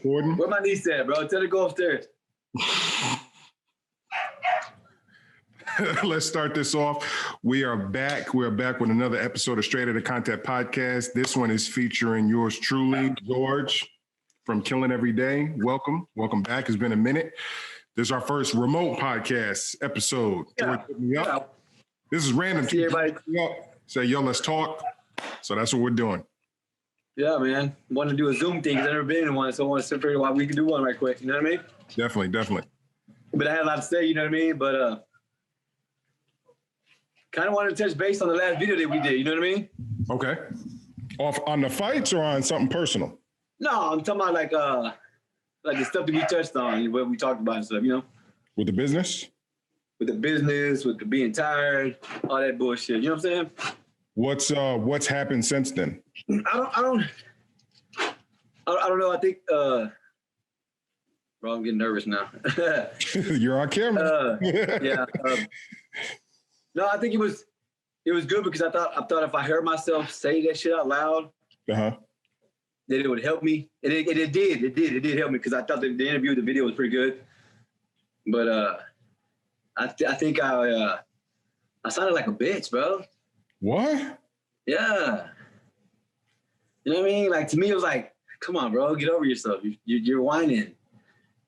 Gordon? Where my niece at, bro? Tell her to go upstairs. Let's start this off. We are back. We're back with another episode of Straight Outta Content Podcast. This one is featuring yours truly, George from Killing Every Day. Welcome. Welcome back. It's been a minute. This is our first remote podcast episode. George hit me up. This is random. Say, yo, let's talk. So that's what we're doing. Yeah, man. Want to do a Zoom thing because I've never been in one, so I want to figure out why we can do one right quick. You know what I mean? Definitely. But I had a lot to say, you know what I mean? But kind of wanted to touch base on the last video that we did, you know what I mean? Okay. Off on the fights or on something personal? No, I'm talking about like the stuff that we touched on, what we talked about and stuff, you know? With the business? With the business, with the being tired, all that bullshit. You know what I'm saying? What's happened since then? I don't know. I think bro, I'm getting nervous now. You're on camera. Yeah. No, I think it was good because I thought if I heard myself say that shit out loud, that it would help me. And it did help me because I thought the interview, the video was pretty good. But I think I sounded like a bitch, bro. What? Yeah. You know what I mean? Like, to me, it was like, come on, bro, get over yourself. You're whining.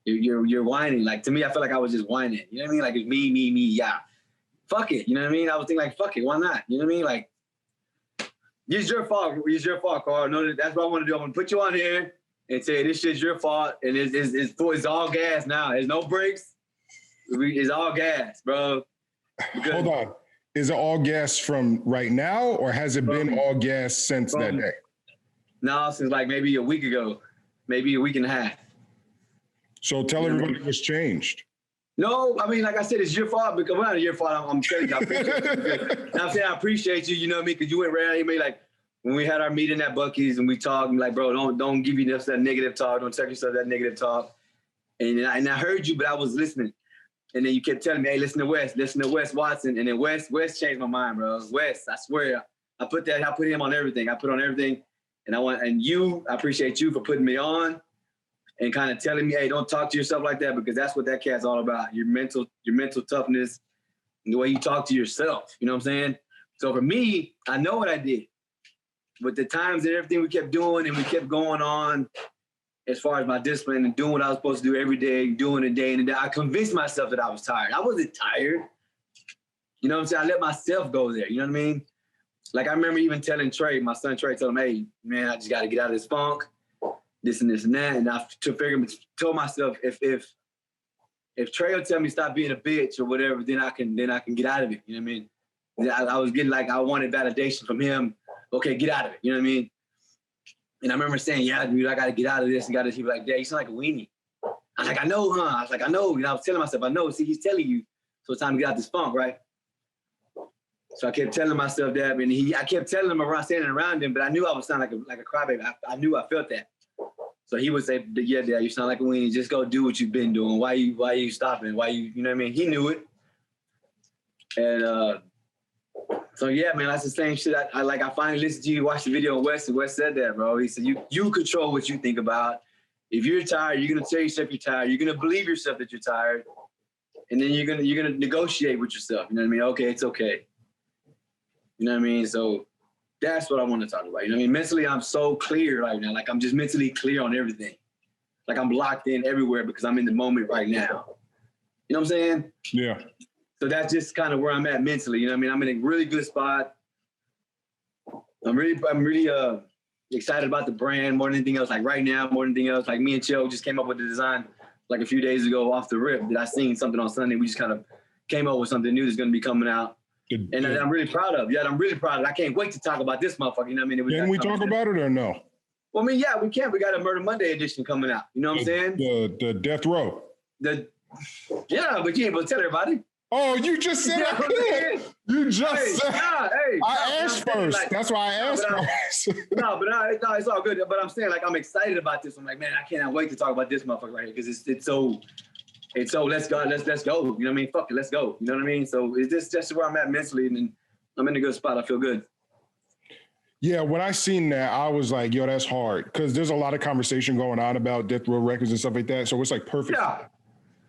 You're whining. Like, to me, I felt like I was just whining. You know what I mean? Like, it's me, yeah. Fuck it. You know what I mean? I was thinking like, fuck it. Why not? You know what I mean? Like, it's your fault. It's your fault, Carl. No, that's what I want to do. I'm going to put you on here and say, this shit's your fault. And it's all gas now. There's no brakes. It's all gas, bro. Because hold on. Is it all gas from right now or has it been all gas since that day? No, since like maybe a week ago, maybe a week and a half. So tell everybody what's changed. No, I mean, like I said, it's your fault because well, not your fault. I'm telling you, I appreciate you. I'm saying I appreciate you. You know what I mean? Because you went around. You made like when we had our meeting at Buc-ee's and we talked. Like, bro, don't give yourself that negative talk. Don't tell yourself that negative talk. And I heard you, but I was listening. And then you kept telling me, hey, listen to Wes Watson. And then Wes changed my mind, bro. Wes, I swear, I put him on everything. I put on everything. And I appreciate you for putting me on and kind of telling me, hey, don't talk to yourself like that because that's what that cat's all about. Your mental toughness and the way you talk to yourself. You know what I'm saying? So for me, I know what I did. But the times and everything we kept doing and we kept going on as far as my discipline and doing what I was supposed to do every day, doing it day in and day, I convinced myself that I was tired. I wasn't tired. You know what I'm saying? I let myself go there. You know what I mean? Like I remember even telling Trey, my son Trey, told him, hey, man, I just got to get out of this funk. This and this and that, and I told myself if Trey will tell me stop being a bitch or whatever, then I can get out of it. You know what I mean? I was getting like I wanted validation from him. Okay, get out of it. You know what I mean? And I remember saying, yeah, dude, I got to get out of this and got to. He was like, Dad, you sound like a weenie. I was like, I know, huh? I was like, I know. You know, I was telling myself, I know. See, he's telling you, so it's time to get out this funk, right? So I kept telling myself that, and I kept telling him standing around him, but I knew I was sounding like a crybaby. I knew I felt that. So he would say, yeah, Dad, you sound like a weenie. Just go do what you've been doing. Why you stopping? You know what I mean? He knew it. And so, yeah, man, that's the same shit. I finally listened to you, watched the video of Wes, and Wes said that, bro. He said, you control what you think about. If you're tired, you're going to tell yourself you're tired. You're going to believe yourself that you're tired. And then you're gonna negotiate with yourself. You know what I mean? Okay, it's okay. You know what I mean? So that's what I want to talk about. You know what I mean? Mentally, I'm so clear right now. Like, I'm just mentally clear on everything. Like, I'm locked in everywhere because I'm in the moment right now. You know what I'm saying? Yeah. So that's just kind of where I'm at mentally. You know what I mean? I'm in a really good spot. I'm really excited about the brand more than anything else. Like, right now, more than anything else. Like, me and Chill just came up with the design like a few days ago off the rip that I seen something on Sunday. We just kind of came up with something new that's going to be coming out. And I'm really proud of. Yeah, I'm really proud of it. I can't wait to talk about this motherfucker. You know what I mean? Can we talk about it or no? Well, I mean, yeah, we can. We got a Murder Monday edition coming out. You know what I'm saying? The Death Row. Yeah, but you ain't supposed to tell everybody. Oh, you just said I could. You just said. I asked first. Like, that's why I asked first. No, it's all good. But I'm saying, like, I'm excited about this. I'm like, man, I cannot wait to talk about this motherfucker right here because it's so let's go. You know what I mean? Fuck it, let's go. You know what I mean? So it's just where I'm at mentally, and I'm in a good spot. I feel good. Yeah, when I seen that, I was like, yo, that's hard. Because there's a lot of conversation going on about Death Row Records and stuff like that. So it's like perfect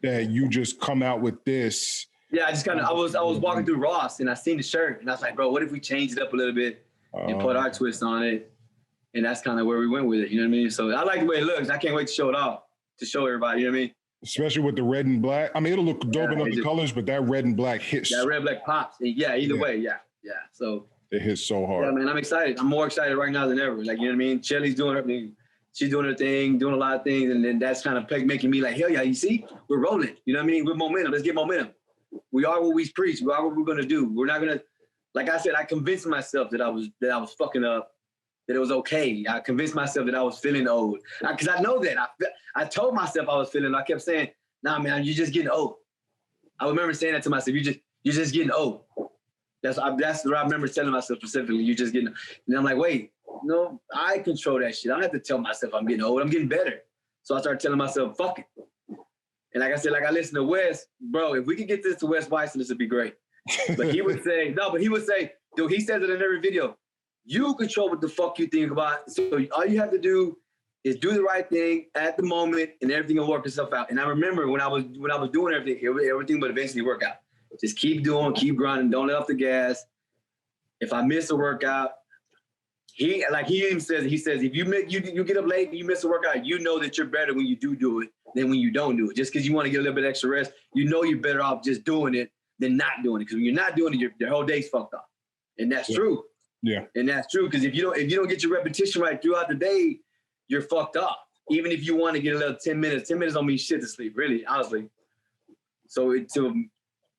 that you just come out with this. Yeah, I just kind of, I was walking through Ross and I seen the shirt and I was like, bro, what if we change it up a little bit and put our twist on it? And that's kind of where we went with it. You know what I mean? So I like the way it looks. I can't wait to show it off, to show everybody. You know what I mean? Especially with the red and black. I mean, it'll look dope in other colors, but that red and black hits. That red black pops. Yeah, either way. Yeah. So it hits so hard. Yeah, man, I'm excited. I'm more excited right now than ever. Like, you know what I mean? Shelly's doing her thing. She's doing her thing, doing a lot of things. And then that's kind of making me like, hell yeah, you see? We're rolling. You know what I mean? We're momentum. Let's get momentum. We are what we preach. We are what we're going to do. We're not going to, like I said, I convinced myself that I was fucking up, that it was okay. I convinced myself that I was feeling old. Because I know that. I told myself I was feeling, I kept saying, nah, man, you're just getting old. I remember saying that to myself. You're just getting old. That's what I remember telling myself specifically. You're just getting, and I'm like, wait, no, I control that shit. I don't have to tell myself I'm getting old. I'm getting better. So I started telling myself, fuck it. And like I said, like I listened to Wes, bro, if we could get this to Wes Weiss, this would be great. But he would say, dude, he says it in every video. You control what the fuck you think about. So all you have to do is do the right thing at the moment and everything will work itself out. And I remember when I was doing everything would eventually work out. Just keep doing, keep grinding, don't let off the gas. If I miss a workout, he even says, if you get up late and you miss a workout, you know that you're better when you do it than when you don't do it. Just because you want to get a little bit extra rest, you know you're better off just doing it than not doing it. Because when you're not doing it, your whole day's fucked up. And that's true. Yeah. And that's true. Because if you don't get your repetition right throughout the day, you're fucked up. Even if you want to get a little 10 minutes don't mean shit to sleep, really, honestly. So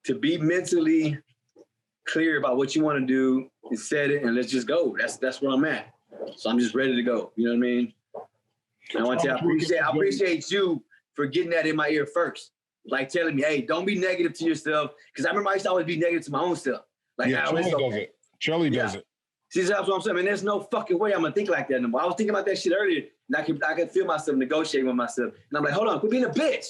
to be mentally clear about what you want to do and set it and let's just go. That's where I'm at. So I'm just ready to go. You know what I mean? I want to I appreciate you for getting that in my ear first. Like telling me, hey, don't be negative to yourself. Because I remember I used to always be negative to my own self. Like, Charlie does it. See, that's what I'm saying. Man, there's no fucking way I'm gonna think like that anymore. I was thinking about that shit earlier, and I could feel myself negotiating with myself. And I'm like, hold on, quit being a bitch.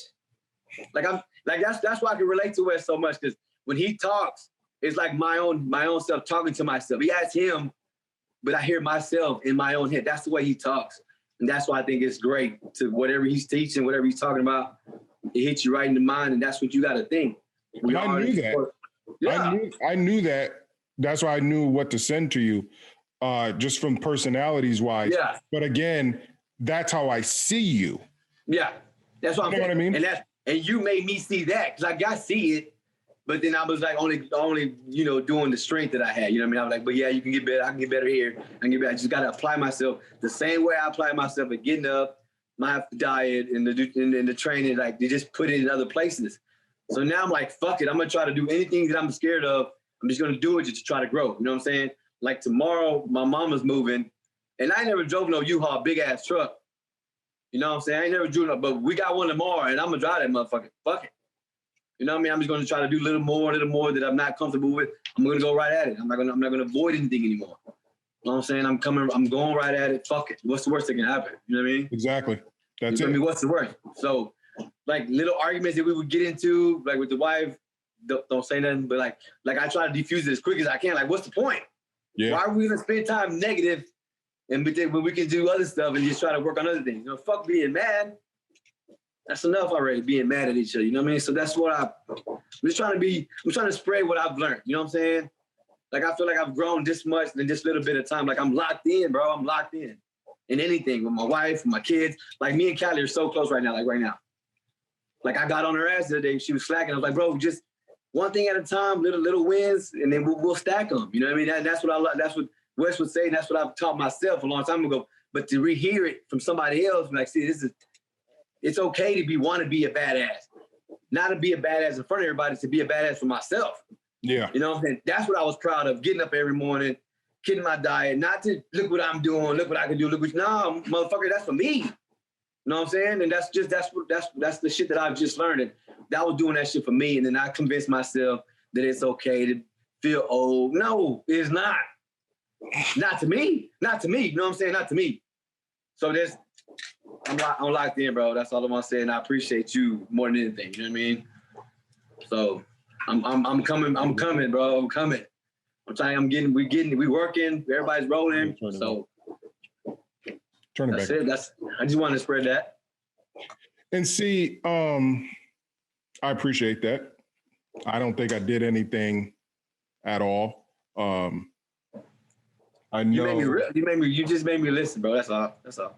That's why I can relate to Wes so much, because when he talks, it's like my own self talking to myself. Yeah, it's him, but I hear myself in my own head. That's the way he talks. And that's why I think it's great to whatever he's teaching, whatever he's talking about, it hits you right in the mind, and that's what you got to think. I knew that. Yeah. I knew that. That's why I knew what to send to you, just from personalities wise. Yeah. But again, that's how I see you. Yeah, that's what I'm saying. What I mean? And you made me see that, because I got to see it, but then I was like only doing the strength that I had. You know what I mean? I was like, but yeah, you can get better. I can get better here. I can get better. I just got to apply myself the same way I apply myself at getting up, my diet, and the training. Like, they just put it in other places. So now I'm like, fuck it. I'm gonna try to do anything that I'm scared of. I'm just gonna do it just to try to grow. You know what I'm saying? Like tomorrow, my mama's moving, and I never drove no U-Haul big ass truck. You know what I'm saying? I ain't never driven, but we got one tomorrow, and I'm gonna drive that motherfucker. Fuck it. You know what I mean? I'm just gonna try to do a little more that I'm not comfortable with. I'm gonna go right at it. I'm not gonna avoid anything anymore. You know what I'm saying? I'm going right at it. Fuck it. What's the worst that can happen? You know what I mean? Exactly. That's it. I mean, what's the worst? So, like little arguments that we would get into, like with the wife, don't say nothing, but like I try to defuse it as quick as I can. Like, what's the point? Yeah. Why are we gonna spend time negative and when we can do other stuff and just try to work on other things? You know, fuck being mad. That's enough already, being mad at each other. You know what I mean? So that's what I'm trying to spread what I've learned. You know what I'm saying? Like, I feel like I've grown this much in this little bit of time. Like, I'm locked in, bro. I'm locked in anything with my wife, with my kids. Like, me and Callie are so close right now. Like, right now. Like, I got on her ass the other day. She was slacking. I was like, bro, just one thing at a time, little wins, and then we'll stack them. You know what I mean? That's what that's what Wes would say. And that's what I've taught myself a long time ago. But to rehear it from somebody else, like, see, it's okay to want to be a badass. Not to be a badass in front of everybody, to be a badass for myself. Yeah. You know what I'm saying? That's what I was proud of, getting up every morning, getting my diet, not to look what I'm doing, look what I can do, no, motherfucker, that's for me. You know what I'm saying? And that's the shit that I've just learned. And that was doing that shit for me. And then I convinced myself that it's okay to feel old. No, it's not. Not to me. Not to me. You know what I'm saying? Not to me. So I'm locked in, bro. That's all I want to say. And I appreciate you more than anything. You know what I mean? So I'm coming, bro. I'm I'm telling you, we working, everybody's rolling. So turn it that's back. it. I just wanted to spread that. And see, I appreciate that. I don't think I did anything at all. I know you just made me listen, bro. That's all. That's how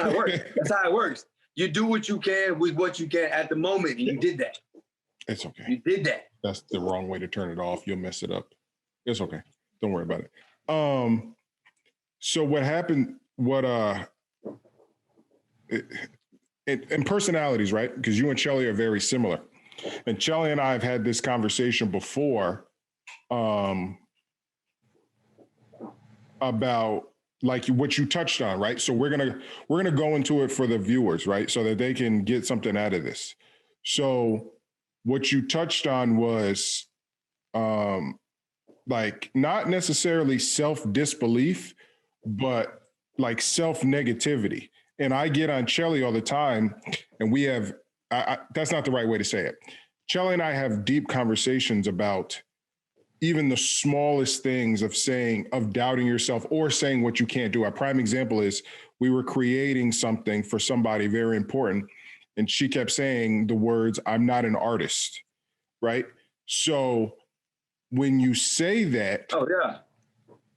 it works. That's how it works. You do what you can with what you can at the moment, and you did that. It's okay. You did that. That's the wrong way to turn it off. You'll mess it up. It's okay. Don't worry about it. So what happened, and personalities, right? Because you and Chelly are very similar. And Chelly and I have had this conversation before about like what you touched on, right? So we're gonna go into it for the viewers, right? So that they can get something out of this. So what you touched on was like not necessarily self-disbelief, but like self-negativity. And I get on Chelly all the time, and we have, that's not the right way to say it. Chelly and I have deep conversations about even the smallest things of doubting yourself or saying what you can't do. A prime example is we were creating something for somebody very important, and she kept saying the words, "I'm not an artist," right? So when you say that, oh yeah,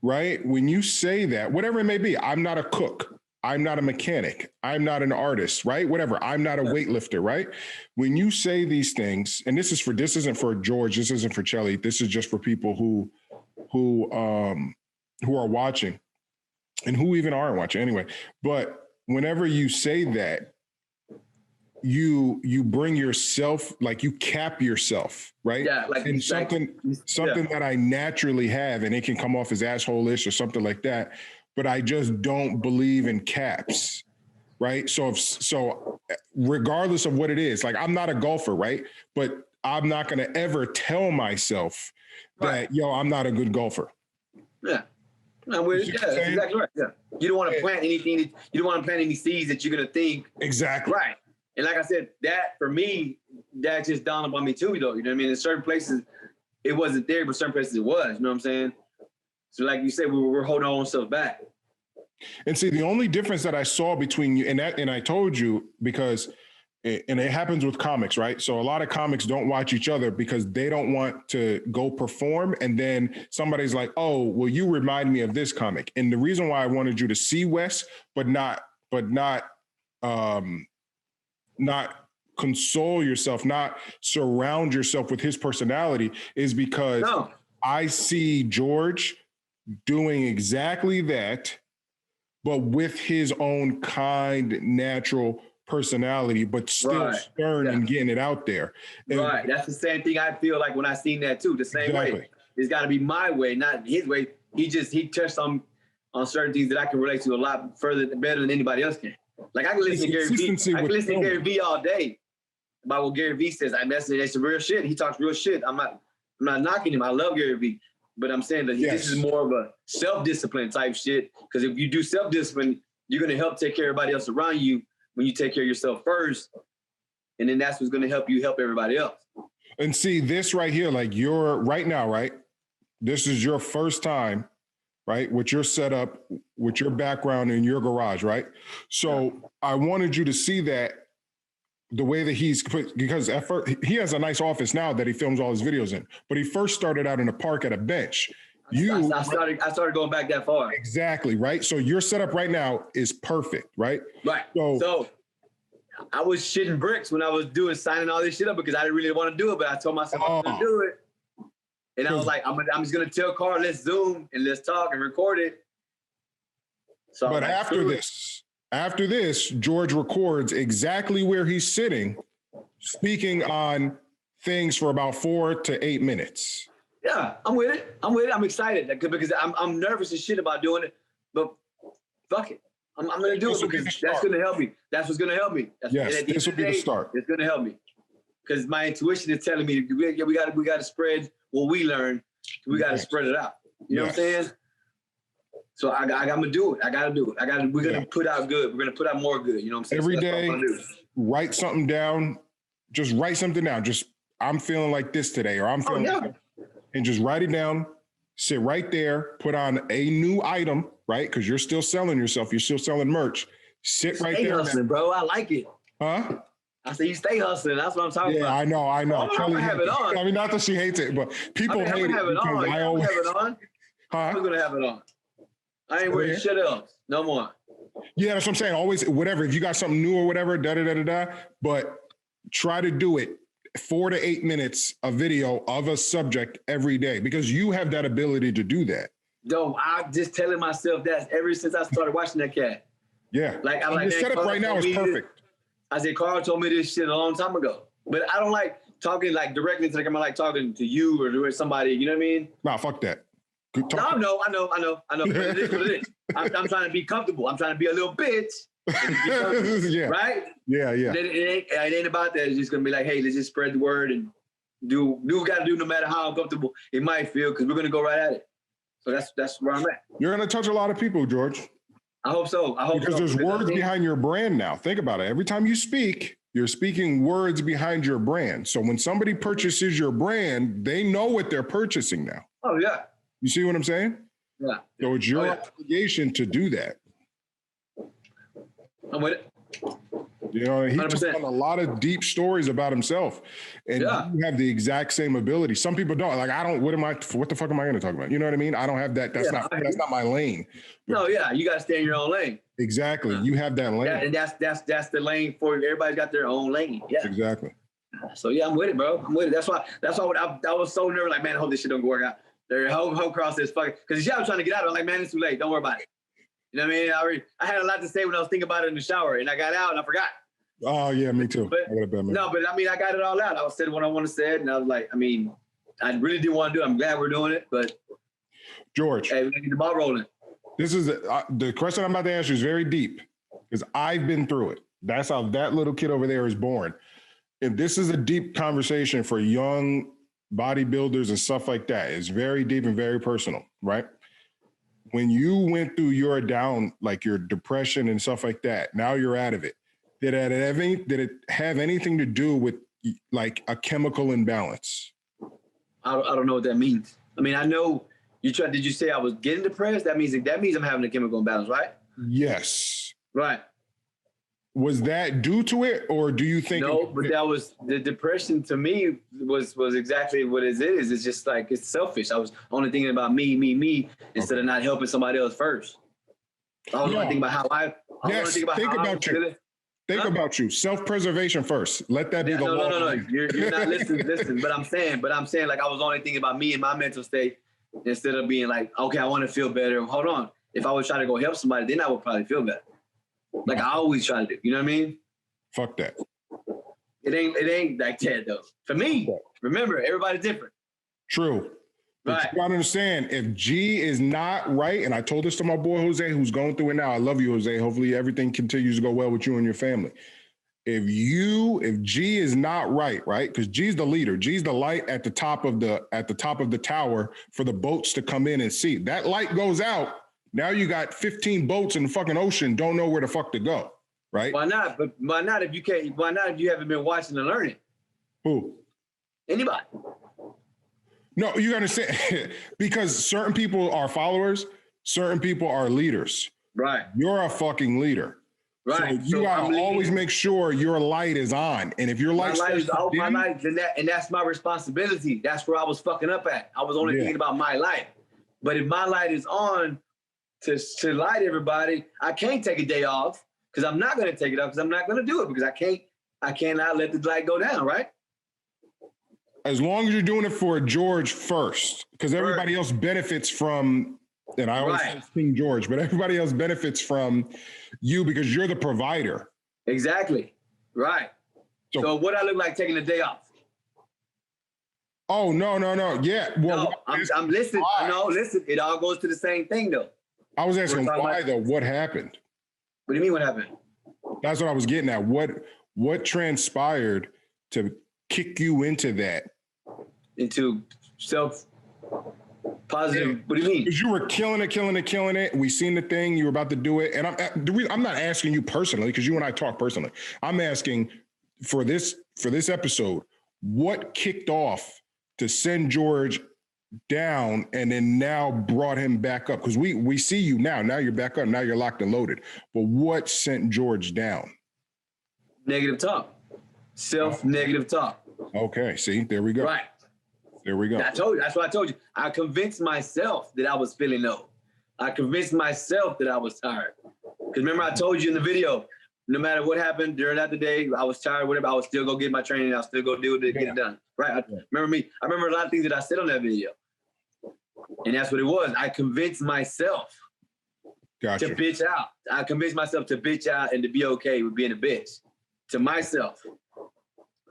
right? When you say that, whatever it may be, I'm not a cook, I'm not a mechanic, I'm not an artist, right? Whatever, I'm not a weightlifter, right? When you say these things, and this isn't for George, this isn't for Chelly, this is just for people who are watching and who even aren't watching anyway. But whenever you say that, you bring yourself, like you cap yourself, right? Yeah, like and something that I naturally have, and it can come off as asshole-ish or something like that, but I just don't believe in caps, right? So regardless of what it is, like I'm not a golfer, right? But I'm not going to ever tell myself that, yo, I'm not a good golfer. Yeah. No, that's exactly right. Yeah. You don't want to plant anything. You don't want to plant any seeds that you're going to think. Exactly. Right. And like I said, that for me, that just dawned upon me too, though. You know what I mean? In certain places, it wasn't there, but certain places it was. You know what I'm saying? So like you said, we're holding our own self back. And see, the only difference that I saw between you and I told you because, and it happens with comics, right? So a lot of comics don't watch each other because they don't want to go perform. And then somebody's like, oh, well, you remind me of this comic. And the reason why I wanted you to see Wes, but not console yourself, not surround yourself with his personality is because I see George doing exactly that, but with his own kind, natural personality, but still stern and getting it out there. And right. That's the same thing I feel like when I seen that too. The same way. It's got to be my way, not his way. He touched on certain things that I can relate to a lot better than anybody else can. Like I can listen to Gary Vee. I can listen to Gary Vee all day about what Gary Vee says. That's real shit. He talks real shit. I'm not knocking him. I love Gary Vee. But I'm saying that this is more of a self-discipline type shit. Because if you do self-discipline, you're going to help take care of everybody else around you when you take care of yourself first. And then that's what's going to help you help everybody else. And see this right here, like you're right now, right? This is your first time, right? With your setup, with your background in your garage, right? So I wanted you to see that the way that he's put, because at first he has a nice office now that he films all his videos in, but he first started out in a park at a bench. I started going back that far. Exactly, right? So your setup right now is perfect, right? Right. So I was shitting bricks when I was signing all this shit up because I didn't really want to do it, but I told myself I'm going to do it. And I was like, I'm just going to tell Carl, let's Zoom and let's talk and record it. So but after this, George records exactly where he's sitting, speaking on things for about 4 to 8 minutes. Yeah, I'm with it. I'm excited because I'm nervous as shit about doing it, but fuck it. I'm going to do it because that's going to help me. That's what's going to help me. Yes, this will be the start. It's going to help me because my intuition is telling me we got to spread what we learn. We got to spread it out. You know what I'm saying? So I'm going to do it. I got to do it. We're going to put out good. We're going to put out more good. You know what I'm saying? Every day, write something down. Just write something down. I'm feeling like this today, or I'm feeling like, and just write it down, sit right there, put on a new item, right? Because you're still selling yourself. You're still selling merch. Sit right Stay there. hustling, bro. I like it. Huh? I said you stay hustling. That's what I'm talking about. Yeah, I know. I'm gonna have it on. I mean, not that she hates it, but people hate it because I always have it on. Huh? I'm gonna have it on. I ain't wearing shit else no more. Yeah, that's what I'm saying. Always, whatever. If you got something new or whatever, but try to do it 4 to 8 minutes a video of a subject every day because you have that ability to do that. No, I'm just telling myself that ever since I started watching that cat. Yeah. Like I'm like, the setup right now is perfect. I said, Carl told me this shit a long time ago. But I don't like talking like directly to the camera, like talking to you or doing somebody, you know what I mean? Nah, fuck that. No, I know. But it is what it is. I'm trying to be comfortable. I'm trying to be a little bitch. Yeah. Right? Yeah. It ain't about that. It's just gonna be like, hey, let's just spread the word and do what we gotta do no matter how uncomfortable it might feel, because we're gonna go right at it. So that's where I'm at. You're gonna touch a lot of people, George. I hope so. Because there's words behind your brand now. Think about it. Every time you speak, you're speaking words behind your brand. So when somebody purchases your brand, they know what they're purchasing now. Oh, yeah. You see what I'm saying? Yeah. So it's your obligation to do that. I'm with it. You know, he 100%. just told a lot of deep stories about himself, and you have the exact same ability. Some people don't. Like, I don't. What the fuck am I going to talk about? You know what I mean? I don't have that. That's not my lane. No, yeah, you got to stay in your own lane. Exactly. You have that lane. Yeah, and that's the lane for everybody's got their own lane. Yeah. Exactly. So yeah, I'm with it, bro. I'm with it. That's why I was so nervous. Like, man, I hope this shit don't work out. The whole cross is fucking, because the shower trying to get out. I'm like, man, it's too late. Don't worry about it. You know what I mean? I had a lot to say when I was thinking about it in the shower, and I got out and I forgot. Oh yeah, me too. But I mean, I got it all out. I was saying what I want to say, and I was like, I mean, I really do want to do it. I'm glad we're doing it, but George, hey, we gotta get the ball rolling. This is the question I'm about to answer is very deep because I've been through it. That's how that little kid over there is born. If this is a deep conversation for young bodybuilders and stuff like that, it's very deep and very personal, right? When you went through your down, like your depression and stuff like that, now you're out of it. Did it have anything to do with like a chemical imbalance? I don't know what that means. I mean, I know did you say I was getting depressed? That means I'm having a chemical imbalance, right? Yes. Right. Was that due to it, or do you think? No, but that was the depression to me was exactly what it is. It's just like, it's selfish. I was only thinking about me instead of not helping somebody else first. I was only thinking about how I Think about you. Self-preservation first. Let that be the law. No. You're not listening. Listen, but I'm saying, like, I was only thinking about me and my mental state instead of being like, okay, I want to feel better. Hold on. If I was trying to go help somebody, then I would probably feel better. Like I always try to do. You know what I mean? Fuck that. It ain't like that though. For me, remember, everybody's different. True. Right. You gotta understand, if G is not right, and I told this to my boy Jose, who's going through it now. I love you, Jose. Hopefully everything continues to go well with you and your family. If G is not right, because G's the leader, G's the light at the top of the tower for the boats to come in and see. That light goes out. Now you got 15 boats in the fucking ocean, don't know where the fuck to go, right? Why not? But why not if you can't? Why not if you haven't been watching and learning? Who? Anybody. No, you understand, because certain people are followers, certain people are leaders. Right. You're a fucking leader. Right. So you gotta always make sure your light is on. And if your light is on, and that's my responsibility. That's where I was fucking up at. I was only thinking about my light. But if my light is on to light everybody, I can't take a day off because I'm not gonna take it off because I'm not gonna do it because I cannot let the light go down, right? As long as you're doing it for George first, because everybody else benefits from, and I always say King George, but everybody else benefits from you because you're the provider. Exactly. Right. So what I look like taking a day off? Oh, no. Yeah. Well, no, I'm listening. I know, listen, it all goes to the same thing though. I was asking why though, what happened? What do you mean what happened? That's what I was getting at. What transpired to kick you into that? Into self-positive. What do you mean? Because you were killing it. We seen the thing. You were about to do it. And I'm not asking you personally because you and I talk personally. I'm asking for this episode, what kicked off to send George down and then now brought him back up? Because we see you now. Now you're back up. Now you're locked and loaded. But what sent George down? Negative talk. Self-negative talk. Okay. See, there we go. Right. There we go. I told you. That's what I told you. I convinced myself that I was feeling low. I convinced myself that I was tired. Because remember, I told you in the video, no matter what happened during that day, I was tired, whatever, I would still go get my training. I'll still go do it to get it done. Right. Remember me. I remember a lot of things that I said on that video. And that's what it was. I convinced myself to bitch out. I convinced myself to bitch out and to be okay with being a bitch to myself.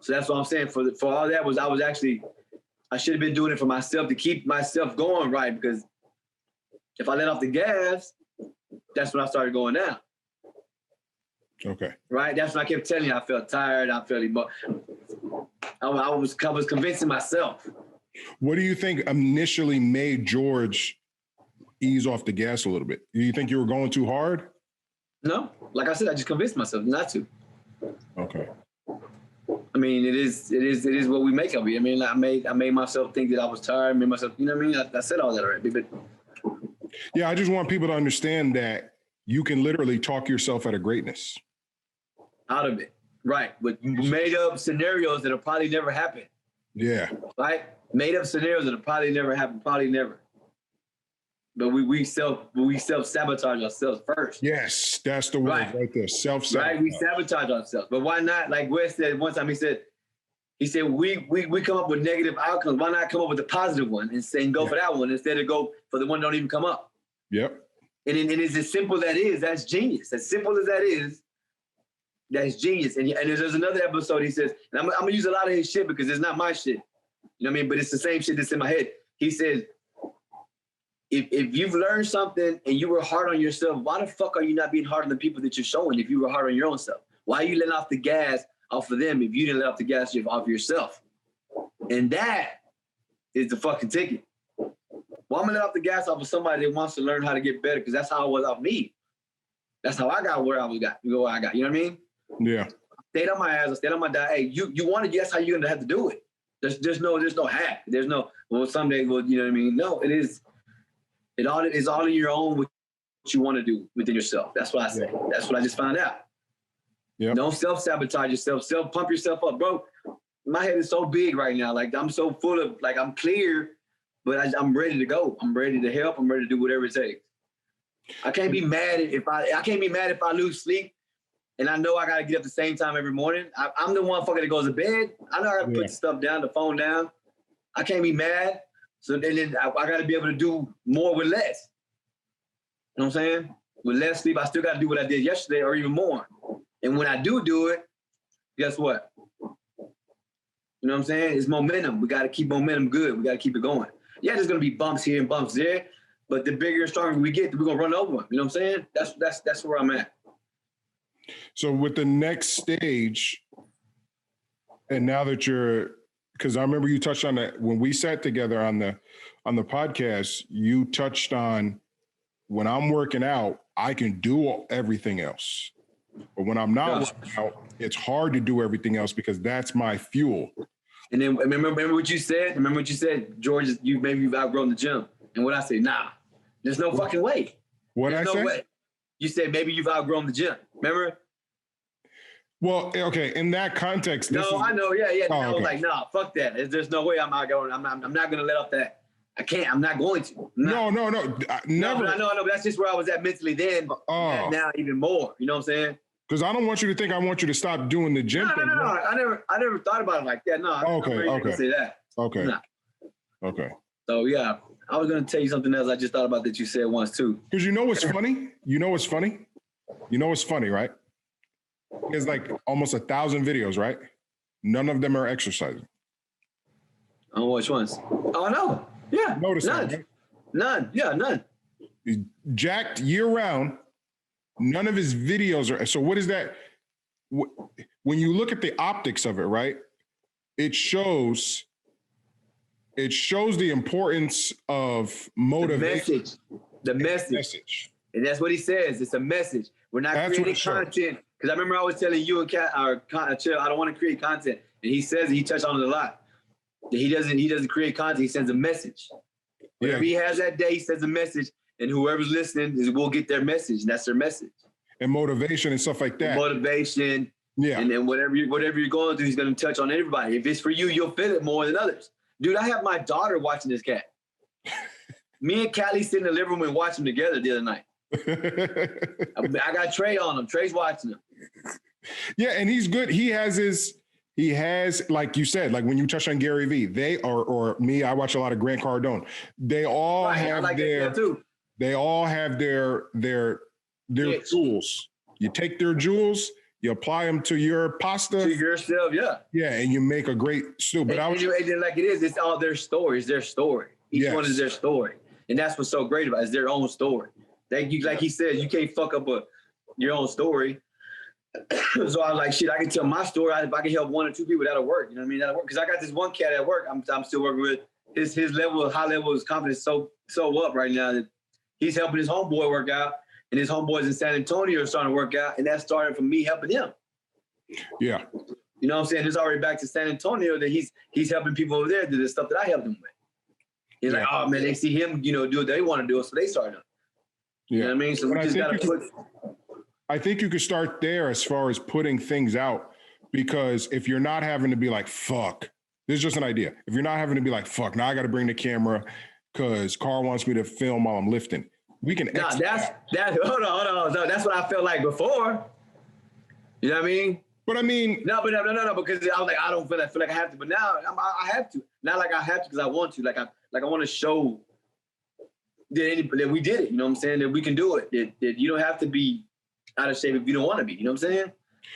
So that's what I'm saying. For all that was, I should have been doing it for myself to keep myself going right. Because if I let off the gas, that's when I started going down. Okay. Right. That's when I kept telling you I felt tired. I felt I was convincing myself. What do you think initially made George ease off the gas a little bit? Do you think you were going too hard? No. Like I said, I just convinced myself not to. Okay. I mean, it is what we make of it. I mean, I made myself think that I was tired. I made myself, you know what I mean? I said all that already. But yeah, I just want people to understand that you can literally talk yourself out of greatness. Out of it. Right. With made up scenarios that'll probably never happen. Yeah. Right? Made up scenarios that'll probably never happen, probably never. But we self-sabotage ourselves first. Yes, that's the word right there. Self-sabotage. Right? We sabotage ourselves. But why not? Like Wes said one time, he said, we come up with negative outcomes. Why not come up with a positive one and go for that one instead of go for the one that don't even come up? Yep. And it's as simple as that is, that's genius. As simple as that is, that's genius. And there's another episode he says, and I'm going to use a lot of his shit because it's not my shit. You know what I mean? But it's the same shit that's in my head. He says, if you've learned something and you were hard on yourself, why the fuck are you not being hard on the people that you're showing if you were hard on your own self? Why are you letting off the gas off of them if you didn't let off the gas off yourself? And that is the fucking ticket. Well, I'm going to let off the gas off of somebody that wants to learn how to get better because that's how it was off me. That's how I got where I got. You know what I mean? Yeah. I stayed on my ass. I stayed on my diet. Hey, you want to, that's how you're going to have to do it. There's no hack. There's no, well, someday, well, you know what I mean? No, it is. It is all in your own, what you want to do within yourself. That's what I say. Yeah. That's what I just found out. Yep. Don't self-sabotage yourself. Pump yourself up, bro. My head is so big right now. Like, I'm so full of, like, I'm clear, but I'm ready to go. I'm ready to help. I'm ready to do whatever it takes. I can't be mad if I lose sleep and I know I got to get up the same time every morning. I'm the one fucker that goes to bed. I know I got to put the stuff down, the phone down. I can't be mad. So then I got to be able to do more with less. You know what I'm saying? With less sleep, I still got to do what I did yesterday or even more. And when I do it, guess what? You know what I'm saying? It's momentum. We got to keep momentum good. We got to keep it going. Yeah, there's going to be bumps here and bumps there, but the bigger and stronger we get, we're going to run over them. You know what I'm saying? That's where I'm at. So with the next stage, and now that because I remember you touched on that when we sat together on the podcast, you touched on when I'm working out, I can do everything else. But when I'm not working out, it's hard to do everything else because that's my fuel. And then remember what you said? Remember what you said, George, you've outgrown the gym. And what I say, nah, there's no fucking way. There's no way. You said maybe you've outgrown the gym. Remember? Well, okay, in that context. I know, yeah. Oh, I was like, nah, fuck that. There's no way I'm not going to let off that. I can't. I'm not going to. No. Never. No, but that's just where I was at mentally then. Now even more. You know what I'm saying? Because I don't want you to think I want you to stop doing the gym thing. No. I never thought about it like that. No. Okay. Say that. Okay. Nah. Okay. So yeah, I was gonna tell you something else I just thought about that you said once too. Because you know what's funny? You know what's funny, right? There's like almost 1,000 videos, right? None of them are exercising. Oh, which ones? Oh no. Yeah. Notice none. That, right? None. Yeah, none. He's jacked year round. None of his videos are. So what is that? When you look at the optics of it, right? It shows the importance of motivation. The message. And that's what he says. It's a message. We're not creating content. Because I remember I was telling you and Kat, Chill, I don't want to create content. And he says, he touched on it a lot. He doesn't create content. He sends a message. Whatever he has that day, he says a message, and whoever's listening will get their message, and that's their message. And motivation and stuff like that. Motivation. Yeah. And then whatever you're going through, he's going to touch on everybody. If it's for you, you'll feel it more than others. Dude, I have my daughter watching this cat. Me and Callie sit in the living room and watch them together the other night. I got Trey on him. Trey's watching him. Yeah, and he's good. He has, like you said, like when you touch on Gary Vee, they are, or me, I watch a lot of Grant Cardone. They all have they all have their jewels. You take their jewels, you apply them to your pasta. To yourself, yeah. Yeah, and you make a great stew. But and like it is, it's all their story. It's their story. Each one is their story. And that's what's so great about it, is their own story. Like he said, you can't fuck up your own story. So I was like, shit, I can tell my story. If I can help one or two people, that'll work. You know what I mean? That'll work. Because I got this one cat at work I'm still working with. His high level of confidence so up right now that he's helping his homeboy work out. And his homeboys in San Antonio are starting to work out. And that started from me helping him. Yeah. You know what I'm saying? It's already back to San Antonio that he's helping people over there do the stuff that I helped him with. He's like, oh man, they see him, do what they want to do, so they start up. You know what I mean? So we just gotta put. I think you could start there as far as putting things out, because if you're not having to be like, fuck, this is just an idea. If you're not having to be like, fuck, now I got to bring the camera because Carl wants me to film while I'm lifting. We can. No, hold on. No, that's what I felt like before. You know what I mean? But I mean, no, because I was like, I don't feel like I have to, but now I have to. Not like I have to because I want to. Like I want to show that we did it. You know what I'm saying? That we can do it. That you don't have to be out of shape if you don't want to be. You know what I'm saying?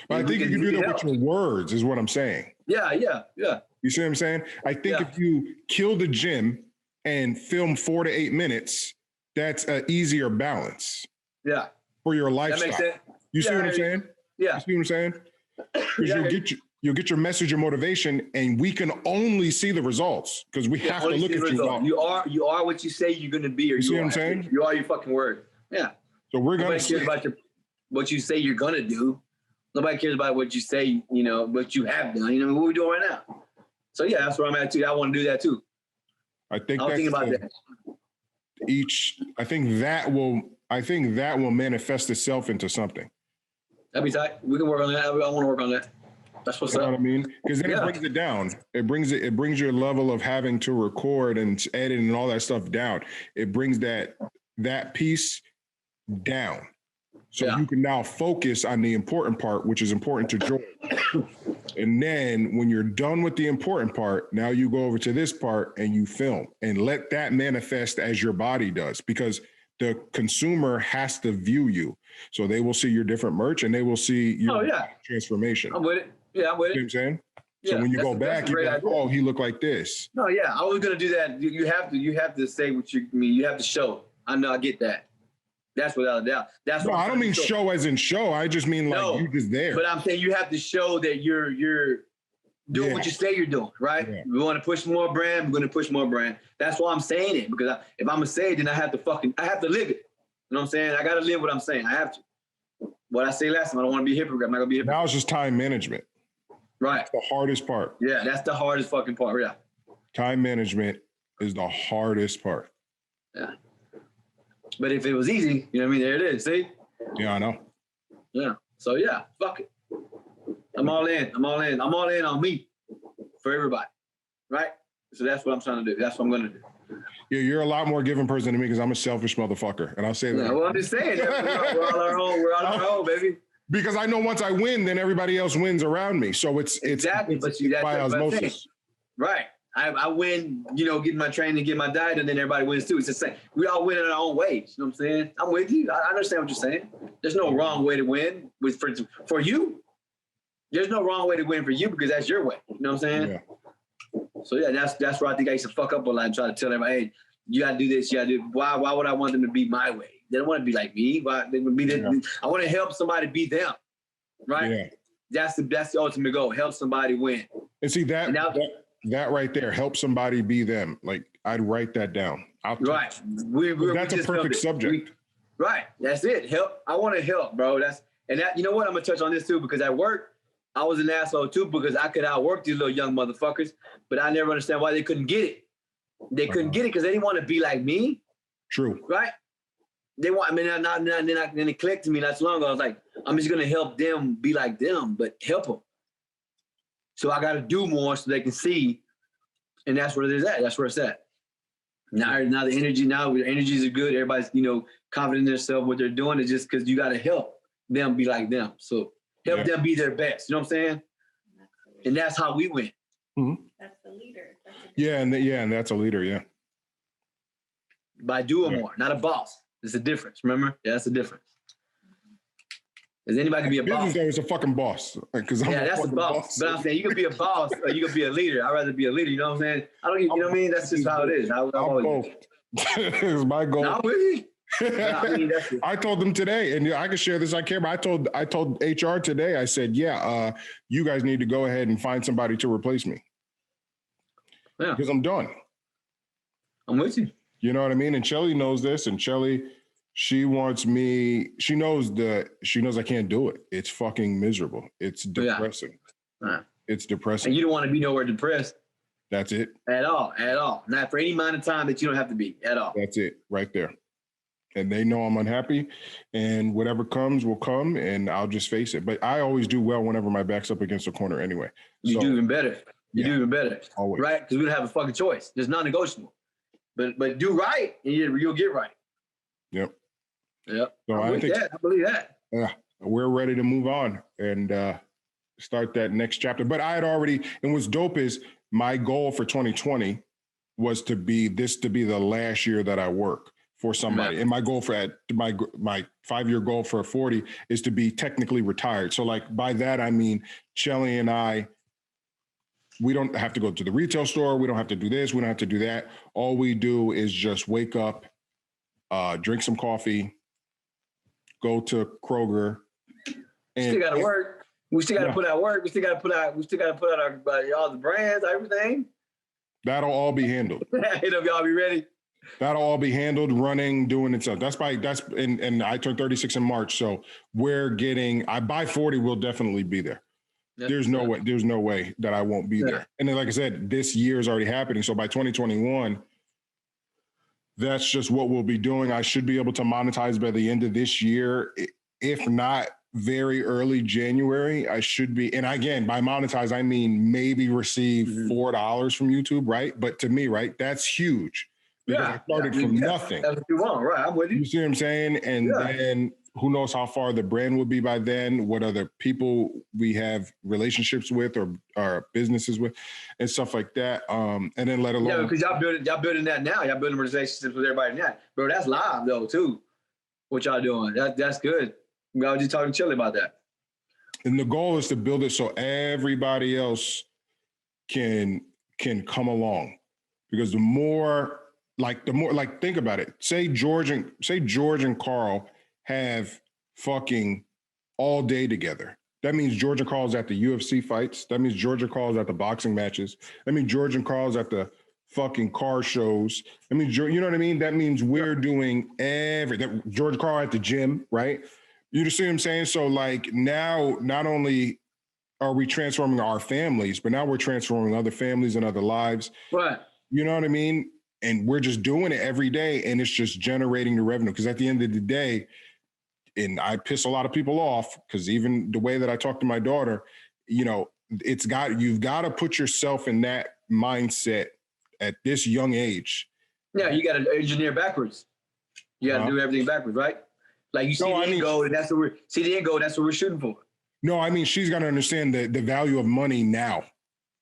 But I think you can do that with your words, is what I'm saying. Yeah. You see what I'm saying? I think if you kill the gym and film 4 to 8 minutes, that's an easier balance. Yeah. For your lifestyle. That makes sense. You see what I'm saying? Yeah. You see what I'm saying? Because you'll get your message, your motivation, and we can only see the results because we have to look at you. You are what you say you're going to be. Or you see what I'm saying? You are your fucking word. Yeah. So we're going to cares about what you say you're going to do. Nobody cares about what you say, what you have done. What we're doing right now. So yeah, that's where I'm at too. I want to do that too. I think I'm thinking about that. I think that will manifest itself into something. That'd be tight. We can work on that. I want to work on that. That's what's up. You know what I mean? Because then it brings it down. It brings your level of having to record and edit and all that stuff down. It brings that piece down. So you can now focus on the important part, which is important to George. And then when you're done with the important part, now you go over to this part and you film and let that manifest as your body does, because the consumer has to view you. So they will see your different merch and they will see your transformation. I'm with it. Yeah, I'm with it. You know what I'm saying? So when you go back, you're like, oh, he looked like this. No, yeah, I was going to do that. You have to say what you mean. You have to show. I know, I get that. That's without a doubt. That's I don't mean show as in show. I just mean like you just there. But I'm saying you have to show that you're doing what you say you're doing, right? Yeah. We want to push more brand. We're going to push more brand. That's why I'm saying it, because if I'm going to say it, then I have to live it. You know what I'm saying? I got to live what I'm saying. I have to. What I say last time, I don't want to be a hypocrite. I'm not going to be a hypocrite. Now it's just time management. Right. That's the hardest part. Yeah, that's the hardest fucking part. Yeah. Time management is the hardest part. Yeah. But if it was easy, you know what I mean? There it is. See? Yeah, I know. Yeah. So yeah, fuck it. I'm all in. I'm all in on me for everybody. Right? So that's what I'm trying to do. That's what I'm going to do. Yeah, you're a lot more giving person than me because I'm a selfish motherfucker. And I'll say that. Yeah, well, I'm just saying. We're all our own. We're all our own, baby. Because I know once I win, then everybody else wins around me. So it's exactly. But that's by osmosis. Right. I win, getting my training, getting my diet, and then everybody wins too. It's the same. We all win in our own ways. You know what I'm saying? I'm with you. I understand what you're saying. There's no wrong way to win for you. There's no wrong way to win for you because that's your way. You know what I'm saying? Yeah. So yeah, that's where I think I used to fuck up a lot and try to tell everybody, hey, you gotta do this, you gotta do. Why would I want them to be my way? They don't want to be like me. Why they would be? Yeah. I want to help somebody be them. Right? Yeah. That's the ultimate goal. Help somebody win. And see that right there, help somebody be them. Like I'd write that down. Right. That's a perfect subject. Right. That's it. Help. I want to help, bro. You know what? I'm gonna touch on this too, because at work, I was an asshole too, because I could outwork these little young motherfuckers, but I never understand why they couldn't get it. They couldn't get it because they didn't want to be like me. True. Right? They want, I mean, then it clicked to me not too long ago. I was like, I'm just going to help them be like them, but help them. So I got to do more so they can see. And that's where it is at. That's where it's at. Now the energies are good. Everybody's, confident in themselves, what they're doing. Is just because you got to help them be like them. So help them be their best. You know what I'm saying? And that's how we went. Mm-hmm. That's the leader. And that's a leader. Yeah. By doing more, not a boss. There's a difference. Remember? Yeah, that's the difference. Does anybody be a boss? Business, there is a fucking boss. That's a boss. But I'm saying you could be a boss or you could be a leader. I'd rather be a leader. You know what I'm saying? You know what I mean? That's just how it is. It's my goal. Not really. I told them today, and I can share this on camera. I told HR today. I said, you guys need to go ahead and find somebody to replace me. Yeah, because I'm done. I'm with you. You know what I mean? And Shelly knows this, and Shelly, she wants me. She knows I can't do it. It's fucking miserable. It's depressing. Yeah. It's depressing. And you don't want to be nowhere depressed. That's it. At all. Not for any amount of time that you don't have to be at all. That's it right there. And they know I'm unhappy, and whatever comes will come, and I'll just face it. But I always do well whenever my back's up against a corner anyway. You do even better. You do even better. Always. Right? Because we don't have a fucking choice. It's non-negotiable. But do right, and you'll get right. Yep. So I believe that. Yeah, we're ready to move on and start that next chapter. But I had already, and what's dope is my goal for 2020 was to be the last year that I work for somebody. And my goal for my 5-year goal for 40 is to be technically retired. So like by that, I mean, Shelly and I, we don't have to go to the retail store. We don't have to do this. We don't have to do that. All we do is just wake up, drink some coffee, go to Kroger. And still got to work. We still got to put out work. We still got to put out all the brands, everything. That'll all be handled. Y'all be ready. That'll all be handled, running, doing itself. And I turned 36 in March. So by 40, we'll definitely be there. There's no way that I won't be there. And then, like I said, this year is already happening. So by 2021, that's just what we'll be doing. I should be able to monetize by the end of this year. If not very early January, I should be. And again, by monetize, I mean maybe receive $4 from YouTube, right? But to me, right, that's huge. Because I started from nothing. That's what you want, right? I'm with you. You see what I'm saying? And then who knows how far the brand will be by then, what other people we have relationships with or businesses with and stuff like that. And then let alone. Yeah, because y'all building that now. Y'all building relationships with everybody now. Bro, that's live though too. What y'all doing. That's good. I was just talking to Chili about that. And the goal is to build it so everybody else can come along. Because the more think about it. Say George and Carl have fucking all day together. That means George and Carl's at the UFC fights. That means George and Carl's at the boxing matches. That means George and Carl's at the fucking car shows. I mean, you know what I mean? That means we're doing everything. George and Carl at the gym, right? You see what I'm saying? So like now, not only are we transforming our families, but now we're transforming other families and other lives. Right. You know what I mean? And we're just doing it every day, and it's just generating the revenue. Because at the end of the day, and I piss a lot of people off, because even the way that I talk to my daughter, you've got to put yourself in that mindset at this young age. Yeah, you got to engineer backwards. You got to do everything backwards, right? Like you see the end goal, and that's what we're shooting for. No, I mean she's got to understand the value of money now.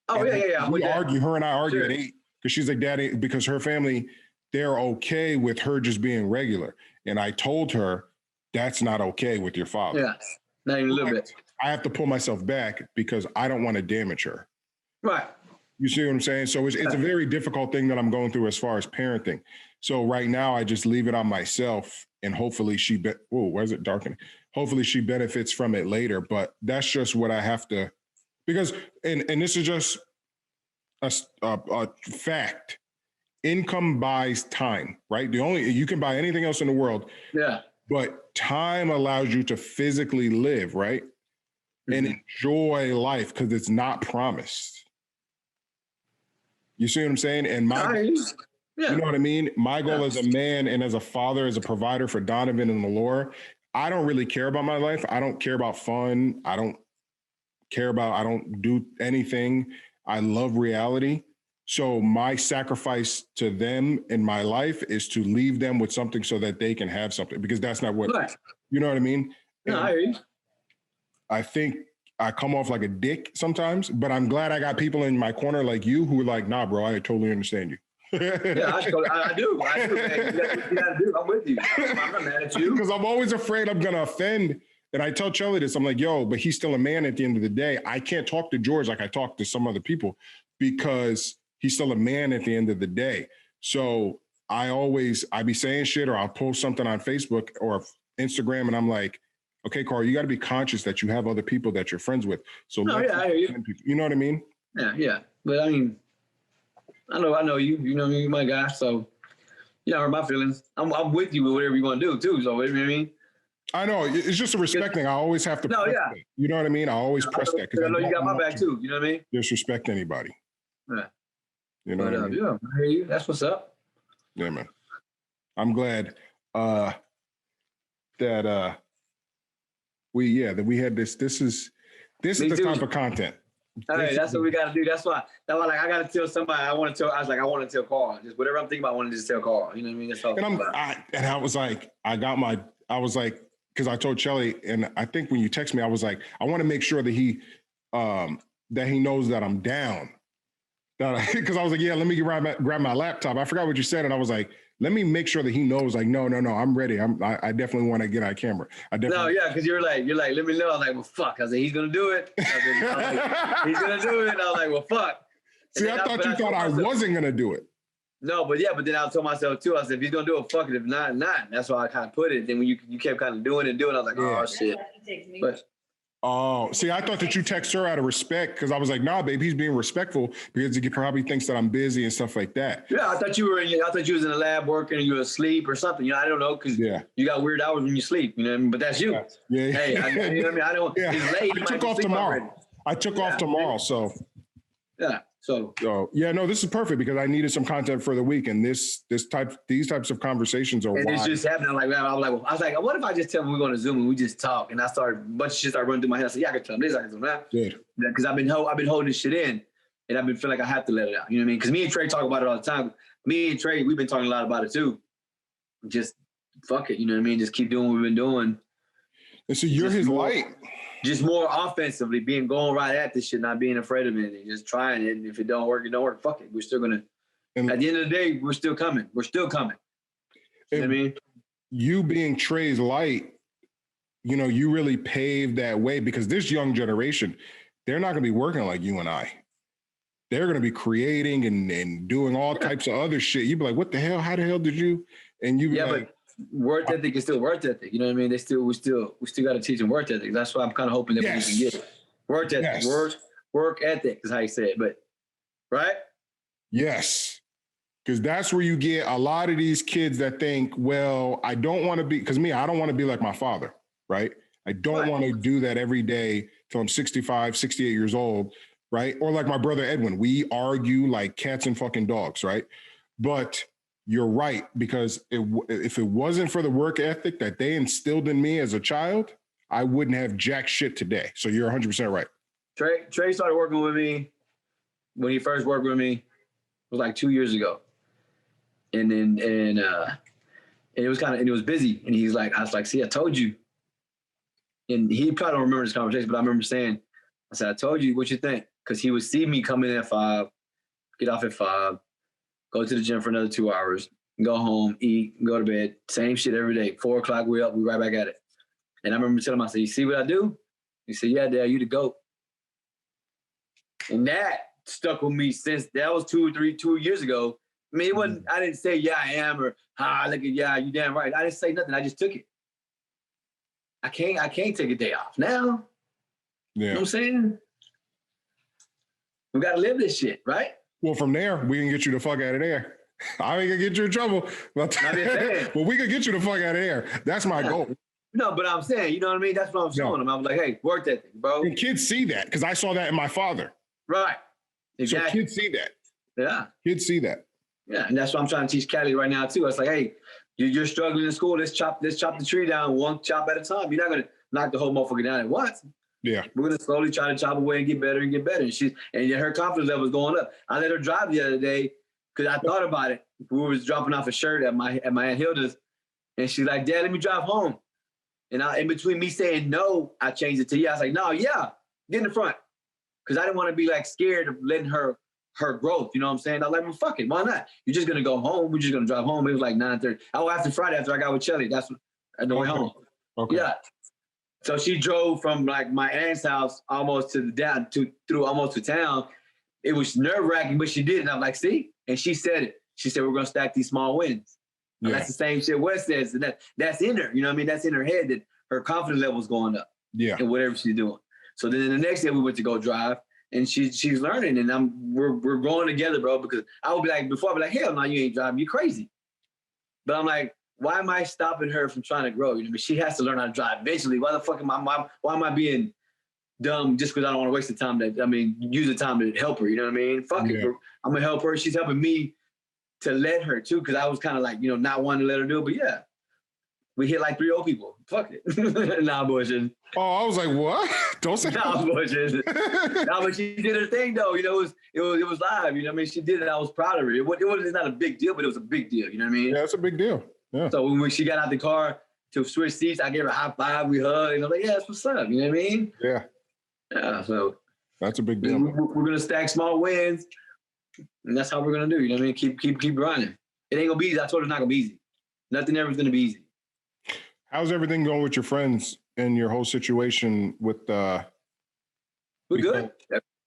Oh yeah. Her and I argue at 8. Because she's like, Daddy, because her family, they're okay with her just being regular. And I told her, that's not okay with your father. Yeah, not even a little bit. I have to pull myself back because I don't want to damage her. Right. You see what I'm saying? So it's a very difficult thing that I'm going through as far as parenting. So right now, I just leave it on myself and hopefully why is it darkening? Hopefully she benefits from it later. But that's just what I have to, because, and this is just a fact. Income buys time, right? You can buy anything else in the world. Yeah. But time allows you to physically live, right? And enjoy life because it's not promised. You see what I'm saying? And Yeah. You know what I mean? My goal as a man and as a father, as a provider for Donovan and Laura, I don't really care about my life. I don't care about fun. I don't do anything. I love reality. So my sacrifice to them in my life is to leave them with something so that they can have something, because that's not what, Right. you know what I mean? No, I hear you. I think I come off like a dick sometimes, but I'm glad I got people in my corner like you who are like, nah, bro, I totally understand you. Yeah, I do. I do, man. You gotta do. I'm with you. I'm not mad at you. Because I'm always afraid I'm going to offend. And I tell Charlie this, I'm like, yo, but he's still a man at the end of the day. I can't talk to George like I talk to some other people because he's still a man at the end of the day. So I be saying shit, or I'll post something on Facebook or Instagram, and I'm like, okay, Carl, you got to be conscious that you have other people that you're friends with. So I hear you. You know what I mean? Yeah. But I mean, I know you. You know me, my guy. So yeah, hurt my feelings. I'm with you with whatever you want to do too. So you know what I mean. I know it's just a respect thing. I always have to. No, yeah. That. You know what I mean? I always press that because I know you got my back too. You know what I mean? Disrespect anybody. Yeah. You know what I mean? Yeah, I hear you. That's what's up. Yeah, man. I'm glad that we had this. This is the type of content. Hey, that's what we got to do. That's why like I got to tell somebody. I want to tell Carl. Just whatever I'm thinking about, I want to just tell Carl. You know what I mean? That's all. And I was like, because I told Chelly, and I think when you text me, I was like, I want to make sure that he knows that I'm down. Because I was like, yeah, let me grab my laptop. I forgot what you said, and I was like, let me make sure that he knows. Like, no, I'm ready. I definitely want to get on camera. Because you're like, let me know. I was like, well, fuck. I said, he's gonna do it. I was like, he's gonna do it. And I was like, well, fuck. See, I thought you thought I wasn't gonna do it. No, but then I told myself too. I said, if he's gonna do it, fuck it. If not. That's why I kind of put it. Then when you kept kind of doing it, I was like, oh shit. But see, I thought that you text her out of respect, because I was like, nah, babe, he's being respectful because he probably thinks that I'm busy and stuff like that. Yeah, I thought you was in the lab working and you were asleep or something. You know, I don't know, because you got weird hours when you sleep. You know what I mean? But that's you. Yeah. Hey, you know what I mean? I don't. Yeah. It's late. I took off tomorrow. So. Yeah. So no, this is perfect because I needed some content for the week, and these types of convertions are. And it's just happening like that. I was like, what if I just tell them we're going to Zoom and we just talk? And I started a bunch of shit started running through my head. I said, yeah, I can tell them this, I can tell them that. Good. Because I've been holding this shit in, and I've been feeling like I have to let it out. You know what I mean? Because me and Trey talk about it all the time. Me and Trey, we've been talking a lot about it too. Just fuck it, you know what I mean? Just keep doing what we've been doing. And so you're his light. Just more offensively, going right at this shit, not being afraid of anything, just trying it. And if it don't work, it don't work. Fuck it. We're still gonna. At the end of the day, we're still coming. We're still coming. You know what I mean? You being Trey's light, you know, you really paved that way, because this young generation, they're not gonna be working like you and I. They're gonna be creating and doing all types of other shit. You'd be like, what the hell? How the hell did you? And you be like, but work ethic is still work ethic. You know what I mean? We still got to teach them work ethic. That's why I'm kind of hoping that we can get it. Work ethic. Work ethic is how you say it. But right? Yes. Because that's where you get a lot of these kids that think, well, I don't want to be, because I don't want to be like my father, right? I don't want to do that every day till I'm 65, 68 years old, right? Or like my brother Edwin, we argue like cats and fucking dogs, right? But you're right, because if it wasn't for the work ethic that they instilled in me as a child, I wouldn't have jack shit today. So you're 100% right. Trey started working with me when he first worked with me. It was like 2 years ago, and it was busy. And he's like, I was like, see, I told you. And he probably don't remember this conversation, but I remember saying, I said, I told you, what you think? Because he would see me come in at 5, get off at 5. Go to the gym for another 2 hours, go home, eat, go to bed. Same shit every day. 4 o'clock, we up, we right back at it. And I remember telling him, I said, you see what I do? He said, yeah, Dad, you the GOAT. And that stuck with me since that was 2 years ago. I mean, it wasn't, I didn't say, yeah, I am, or, look at, yeah, you damn right. I didn't say nothing. I just took it. I can't take a day off now. Yeah. You know what I'm saying? We got to live this shit, right? Well, from there, we can get you the fuck out of there. I ain't gonna get you in trouble. But we can get you the fuck out of there. That's my goal. No, but I'm saying, you know what I mean? That's what I'm showing them. I'm like, hey, work ethic, bro. And kids see that, because I saw that in my father. Right. Exactly. So kids see that. Yeah. Kids see that. Yeah, and that's what I'm trying to teach Callie right now too. It's like, hey, you're struggling in school. Let's chop the tree down one chop at a time. You're not gonna knock the whole motherfucker down at once. Yeah. We're gonna slowly try to chop away and get better and get better. And her confidence level is going up. I let her drive the other day because I thought about it. We was dropping off a shirt at my Aunt Hilda's, and she's like, Dad, let me drive home. And in between me saying no, I changed it to yeah. I was like, no, yeah, get in the front. Because I didn't want to be like scared of letting her growth. You know what I'm saying? I was like, well, fuck it. Why not? You're just going to go home. We're just going to drive home. It was like 9:30. Oh, after Friday, after I got with Shelly, that's at the way home. Okay. Yeah. So she drove from like my aunt's house almost through almost to town. It was nerve wracking, but she did it. And I'm like, see? And she said it. She said, we're going to stack these small wins. Yeah. That's the same shit Wes says. And that's in her. You know what I mean? That's in her head that her confidence level is going up. Yeah. And whatever she's doing. So then the next day we went to go drive, and she's learning, and we're growing together, bro. Because I would be like, before I'd be like, hell no, you ain't driving, you crazy. But I'm like, why am I stopping her from trying to grow? You know, I mean, she has to learn how to drive eventually. Why the fuck why am I being dumb just because I don't want to waste the time use the time to help her. You know what I mean? Fuck it, bro. I'm gonna help her. She's helping me to let her too, because I was kind of like, not wanting to let her do it. But yeah, we hit like 3 old people. Fuck it. Nah, bullshit. Oh, I was like, what? Don't say nah, bullshit. Nah, but she did her thing though. It was live. You know what I mean? She did it. I was proud of her. It's not a big deal, but it was a big deal. You know what I mean? Yeah, it's a big deal. Yeah. So when she got out the car to switch seats, I gave her a high five. We hugged. And I'm like, yeah, that's what's up. You know what I mean? Yeah. Yeah. So that's a big deal. We're gonna stack small wins, and that's how we're gonna do. You know what I mean? Keep grinding. It ain't gonna be easy. I told her it's not gonna be easy. Nothing ever is gonna be easy. How's everything going with your friends and your whole situation with we're good.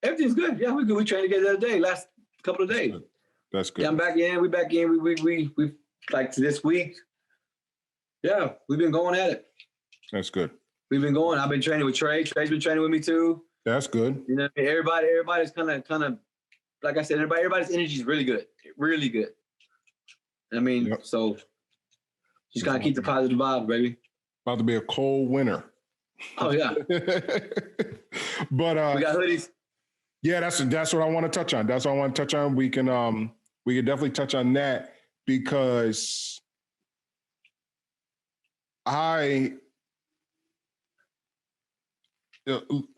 Everything's good. Yeah, we're good. We trained together the other day, last couple of days. That's good. Yeah, I'm back in. We back in. We like this week. Yeah, we've been going at it. That's good. We've been going. I've been training with Trey. Trey's been training with me too. That's good. You know, everybody's kind of like I said, everybody's energy is really good. Really good. I mean, so just gotta keep the positive vibe, baby. About to be a cold winter. Oh yeah. But we got hoodies. Yeah, that's what I want to touch on. That's what I want to touch on. We can definitely touch on that because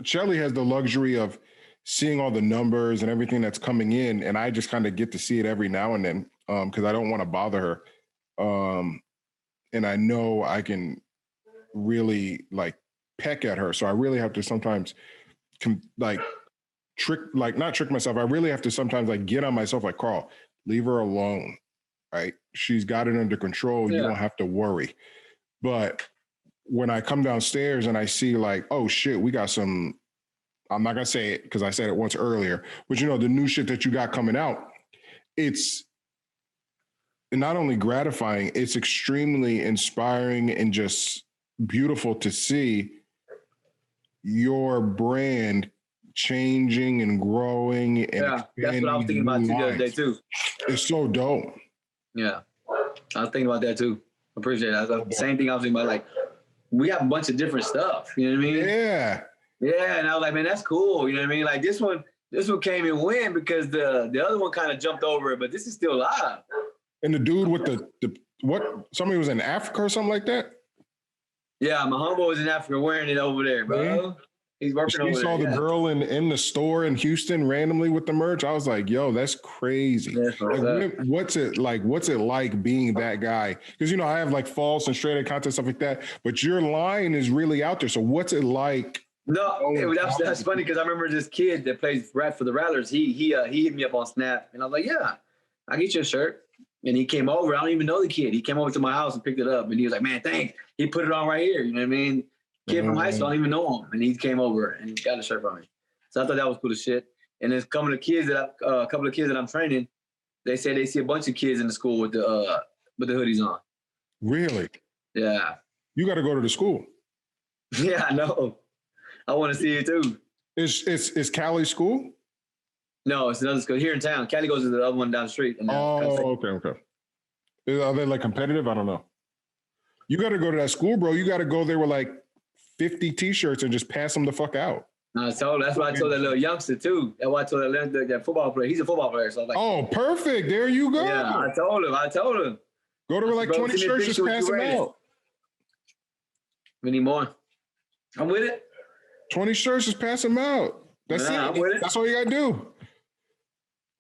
Shelly has the luxury of seeing all the numbers and everything that's coming in, and I just kind of get to see it every now and then because I don't want to bother her. And I know I can really like peck at her. So I really have to sometimes not trick myself. I really have to sometimes like get on myself like, Carl, leave her alone, right? She's got it under control. Yeah. You don't have to worry. But when I come downstairs and I see like, oh shit, we got some, I'm not gonna say it because I said it once earlier, but the new shit that you got coming out, it's not only gratifying, it's extremely inspiring and just beautiful to see your brand changing and growing. And yeah, that's what I was thinking about the other day too. It's so dope. Yeah, I was thinking about that too. I appreciate it. That's the same thing I was thinking about. Like, we have a bunch of different stuff. You know what I mean? Yeah. Yeah, and I was like, man, that's cool. You know what I mean? Like this one came and went because the other one kind of jumped over it, but this is still live. And the dude with the what? Somebody was in Africa or something like that? Yeah, my homeboy was in Africa wearing it over there, bro. Yeah. He's working over there. You saw the girl in the store in Houston randomly with the merch. I was like, yo, that's crazy. Like, what's it like being that guy? Because, I have like false and straight content, stuff like that. But your line is really out there. So what's it like? No, that's funny because I remember this kid that plays rap for the Rattlers. He hit me up on Snap. And I was like, yeah, I'll get you a shirt. And he came over. I don't even know the kid. He came over to my house and picked it up. And he was like, man, thanks. He put it on right here. You know what I mean? Kid from high school, I don't even know him. And he came over and he got a shirt from me. So I thought that was cool as shit. And there's a couple of kids that I'm training. They say they see a bunch of kids in the school with the hoodies on. Really? Yeah. You got to go to the school. Yeah, I know. I want to see it too. Is Cali school? No, it's another school here in town. Cali goes to the other one down the street. Okay. Are they like competitive? I don't know. You got to go to that school, bro. You got to go there with like 50 T-shirts and just pass them the fuck out. I told her. That's what I told that little youngster too. That's why I told that football player. He's a football player. So I was like, oh, perfect. There you go. yeah, I told him. Go to like 20 shirts, just pass them out. We need more. I'm with it. 20 shirts, just pass them out. That's it. I'm with it. That's all you gotta do.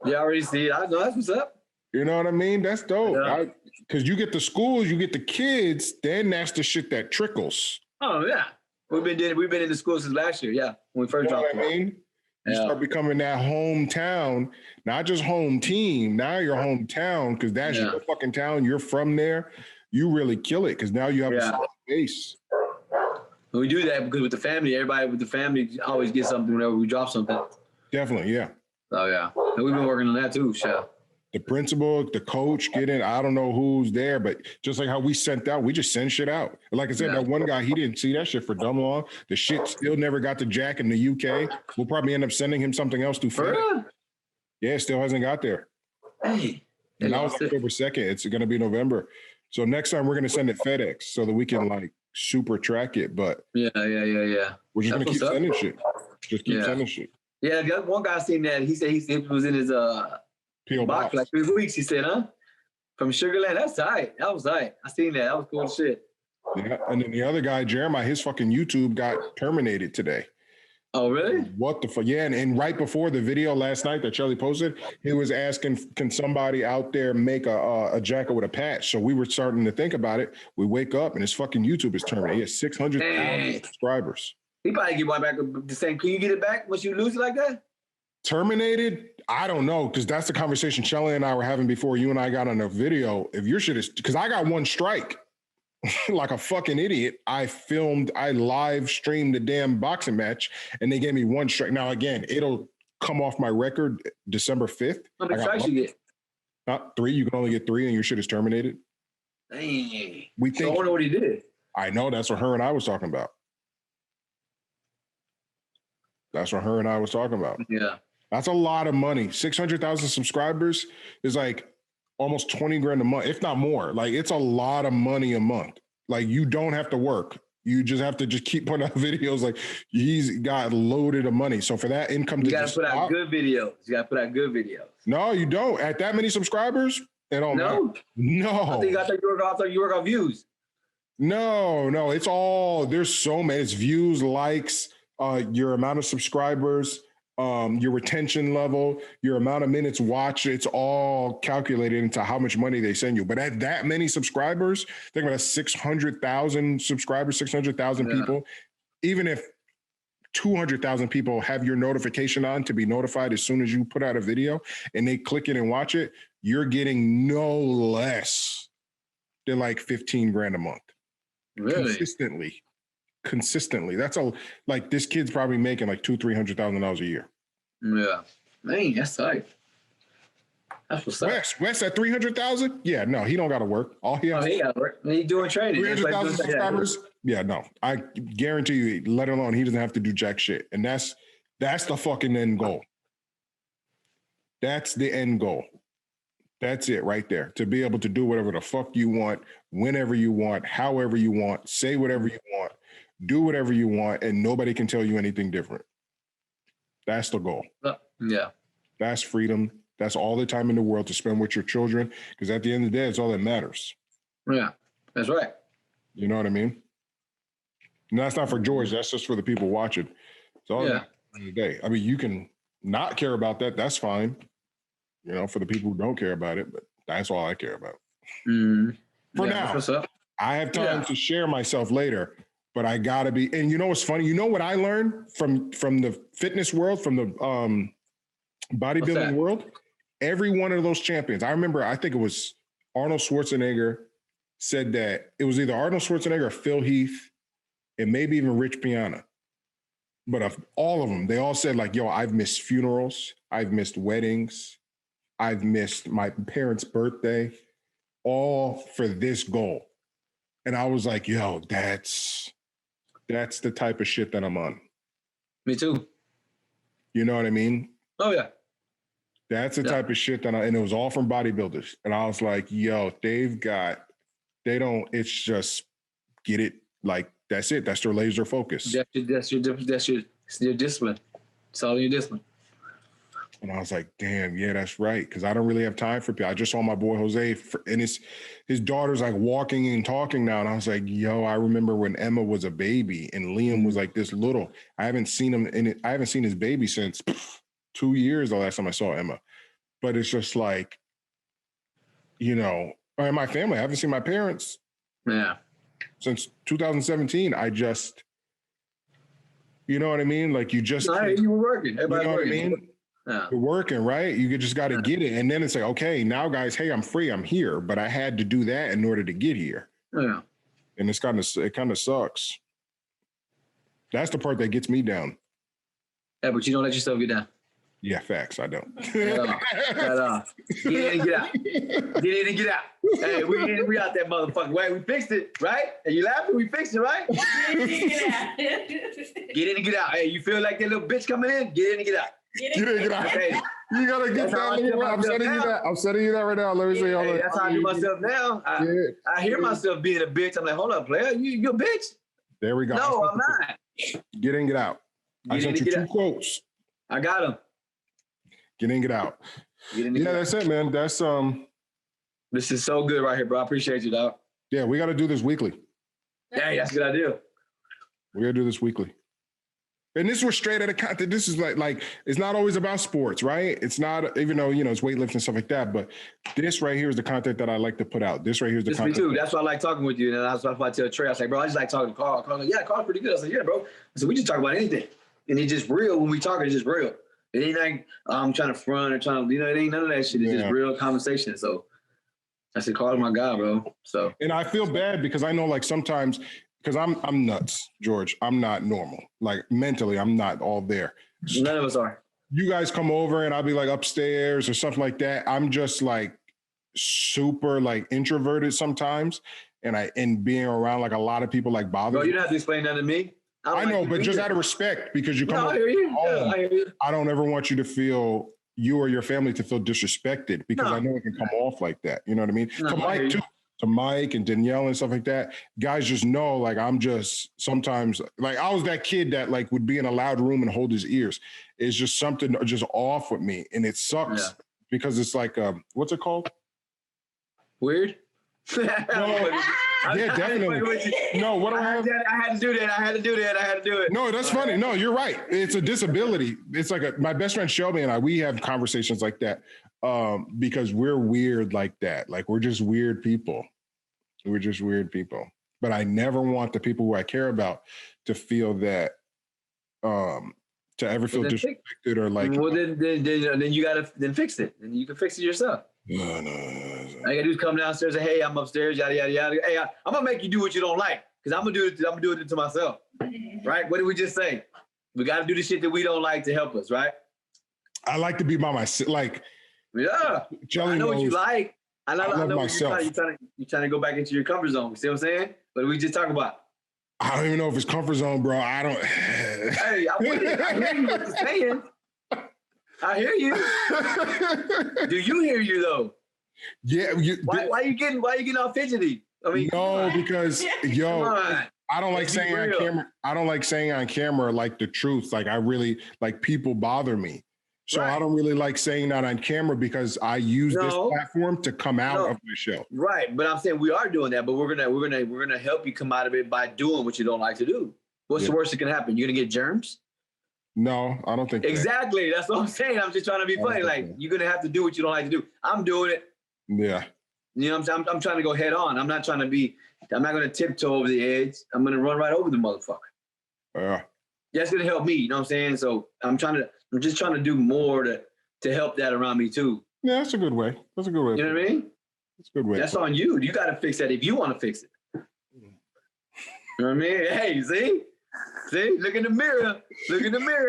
You already see it. I know that's what's up. You know what I mean? That's dope. Yeah. Because you get the schools, you get the kids, then that's the shit that trickles. Oh yeah. We've been in the school since last year. Yeah, when we first You know dropped. what I mean? You start becoming that hometown, not just home team. Now you're hometown because that's your fucking town. You're from there. You really kill it because now you have a solid base. We do that because with the family, everybody with the family always gets something whenever we drop something. Definitely, yeah. Oh yeah, and we've been working on that too. So the principal, the coach, I don't know who's there, but just like how we sent out, we just send shit out. Like I said, that one guy, he didn't see that shit for dumb long. The shit still never got to Jack in the UK. We'll probably end up sending him something else through FedEx. Yeah, it still hasn't got there. Hey. And that was October 2nd. It's going to be November. So next time we're going to send it FedEx so that we can like super track it. But yeah. We're just going to keep sending shit. Just keep sending shit. Yeah, the one guy seen that. He said he was in his PO box for like 3 weeks. He said, huh? From Sugarland. That's tight. That was tight. I seen that. That was cool as shit. Yeah. And then the other guy, Jeremiah, his fucking YouTube got terminated today. Oh, really? What the fuck? Yeah, and right before the video last night that Charlie posted, he was asking, can somebody out there make a jacket with a patch? So we were starting to think about it. We wake up and his fucking YouTube is terminated. He has 600,000 subscribers. He probably get one back the same. Can you get it back once you lose it like that? Terminated? I don't know, because that's the conversation Shelly and I were having before you and I got on the video. If your shit is, because I got one strike. Like a fucking idiot, I live streamed the damn boxing match and they gave me one strike. Now, again, it'll come off my record December 5th. How many strikes you get? Not 3. You can only get 3 and your shit is terminated. Dang. We think. So I wonder what he did. I know. That's what her and I was talking about. Yeah. That's a lot of money. 600,000 subscribers is like almost 20 grand a month, if not more. Like, it's a lot of money a month. Like, you don't have to work. You just have to just keep putting out videos. Like, he's got loaded of money. So for that income you gotta put out good videos. No, you don't. At that many subscribers, it don't matter. No. I thought you work on views. No. It's all, there's so many. It's views, likes, your amount of subscribers, your retention level, your amount of minutes watched, it's all calculated into how much money they send you. But at that many subscribers, think about 600,000 subscribers, 600,000 people, even if 200,000 people have your notification on to be notified as soon as you put out a video and they click it and watch it, you're getting no less than like 15 grand a month. Really? Consistently. That's like this kid's probably making like $200,000-$300,000 a year. Yeah. Man, that's tight. That's what's up. Wes at 300,000? Yeah, no, he don't got to work. All he has. He got to work. He's doing training. 300,000 subscribers? Yeah, no. I guarantee you, let alone he doesn't have to do jack shit. And that's the fucking end goal. That's the end goal. That's it right there. To be able to do whatever the fuck you want, whenever you want, however you want, say whatever you want. Do whatever you want, and nobody can tell you anything different. That's the goal. Yeah. That's freedom. That's all the time in the world to spend with your children, because at the end of the day, it's all that matters. Yeah, that's right. You know what I mean? And that's not for George. That's just for the people watching. It's all at the end of the day. I mean, you can not care about that. That's fine. You know, for the people who don't care about it, but that's all I care about. For now, what's up? I have time to share myself later. But I gotta be, and you know what's funny? You know what I learned from the fitness world, from the bodybuilding world? Every one of those champions. I remember, I think it was Arnold Schwarzenegger said that it was either Arnold Schwarzenegger or Phil Heath, and maybe even Rich Piana. But of all of them, they all said like, yo, I've missed funerals. I've missed weddings. I've missed my parents' birthday, all for this goal. And I was like, yo, that's the type of shit that I'm on. Me too. You know what I mean? Oh, yeah. That's the type of shit and it was all from bodybuilders. And I was like, yo, it's just get it. Like, that's it. That's their laser focus. That's your It's your discipline. It's all in your discipline. And I was like, damn, yeah, that's right. Because I don't really have time for people. I just saw my boy Jose, and his daughter's like walking and talking now. And I was like, yo, I remember when Emma was a baby and Liam was like this little. I haven't seen him I haven't seen his baby since 2 years the last time I saw Emma. But it's just like, you know, in my family, I haven't seen my parents since 2017. I just, you know what I mean? Like you just, you were working. Everybody's you know working. What I mean? Yeah. You're working, right? You just got to get it. And then it's like, okay, now guys, hey, I'm free. I'm here. But I had to do that in order to get here. Yeah. And it kind of sucks. That's the part that gets me down. Yeah, but you don't let yourself get down. Yeah, facts. I don't. Get in and get out. Get in and get out. Hey, we out there, motherfucker. Wait, we fixed it, right? And you laughing? We fixed it, right? Get in and get out. Hey, you feel like that little bitch coming in? Get in and get out. Get in and get out. Hey, you gotta get down. I'm setting you that. I'm setting you that right now. Let me say all that. That's how I do myself now. I hear myself being a bitch. I'm like, hold up, player. You a bitch? There we go. No, I'm not. Get in, get out. I sent you 2 quotes. I got them. Get in, get out. That's it, man. That's This is so good right here, bro. I appreciate you, dog. Yeah, we got to do this weekly. Yeah, that's a good idea. We got to do this weekly. And this was straight out of content. This is like it's not always about sports, right? It's not, even though, you know, it's weightlifting and stuff like that. But this right here is the content that I like to put out. This right here is the content. Me too. That's why I like talking with you. And that's why I tell Trey, I was like, bro, I just like talking to Carl. Carl's like, yeah, Carl's pretty good. I was like, yeah, bro. I said, we just talk about anything. And it's just real. When we talk, it's just real. It ain't like I'm trying to front or trying to, you know, it ain't none of that shit. It's just real conversation. So I said, Carl's my guy, bro. So. And I feel bad because I know like sometimes, because I'm nuts, George. I'm not normal. Like mentally, I'm not all there. None of us are. You guys come over and I'll be like upstairs or something like that. I'm just like super like introverted sometimes. And being around like a lot of people like bothers me. Bro, you don't have to explain that to me. I know, but just out of respect, because you come I hear you. home, I hear you. I don't ever want you to feel, you or your family to feel disrespected, because I know it can come off like that. You know what I mean? To Mike too. To Mike and Danielle and stuff like that, guys just know, like, I'm just sometimes, like, I was that kid that, like, would be in a loud room and hold his ears. It's just something just off with me. And it sucks because it's like, what's it called? Weird? Yeah, definitely. No, what do I have? I had to do that. No, that's funny. No, you're right. It's a disability. It's like my best friend Shelby and I, we have conversations like that because we're weird like that. Like, we're just weird people. We're just weird people. But I never want the people who I care about to feel that, to ever feel disrespected or like. Well, then you gotta fix it. Then you can fix it yourself. No. All you gotta do is come downstairs and, hey, I'm upstairs, yada yada yada. Hey, I'm gonna make you do what you don't like, because I'm gonna do it to myself. Right? What did we just say? We gotta do the shit that we don't like to help us, right? I like to be by myself. Like, yeah. Jelly I know what you like. I know myself. You're trying to go back into your comfort zone. You see what I'm saying? What did we just talk about? I don't even know if it's comfort zone, bro. I don't. Hey, I hear you what you're saying. I hear you. Do you hear you though? Yeah. Why you getting all fidgety? I mean, no, because I don't like saying on camera. I don't like saying on camera like the truth. Like, I really like, people bother me. So I don't really like saying that on camera, because I use this platform to come out of my show. Right, but I'm saying we are doing that, but we're gonna help you come out of it by doing what you don't like to do. What's the worst that can happen? You're gonna get germs? No, I don't think exactly. That's what I'm saying. I'm just trying to be funny. Like, you're gonna have to do what you don't like to do. I'm doing it. Yeah. You know what I'm saying? I'm trying to go head on. I'm not gonna tiptoe over the edge. I'm gonna run right over the motherfucker. Yeah. That's gonna help me. You know what I'm saying? So I'm just trying to do more to help that around me too. Yeah, that's a good way. That's a good way. You know what I mean? That's a good way. That's on you. You got to fix that if you want to fix it. You know what I mean? Hey, see, look in the mirror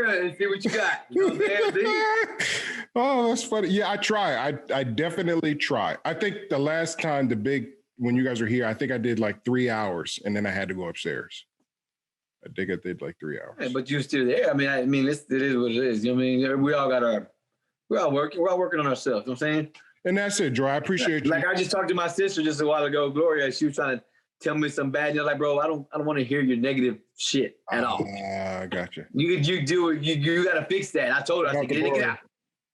and see what you got. You know what I'm saying? Oh, that's funny. Yeah, I try. I definitely try. I think the last time when you guys were here, I think I did like 3 hours, and then I had to go upstairs. I think I did like 3 hours. Yeah, but you're still there. I mean, it is what it is. You know what I mean? We're all working on ourselves. You know what I'm saying? And that's it, Joy. I appreciate you. Like, I just talked to my sister just a while ago, Gloria. She was trying to tell me some bad news. Like, bro, I don't want to hear your negative shit at all. Gotcha. You got to fix that. And I told her, I said, get in and get out.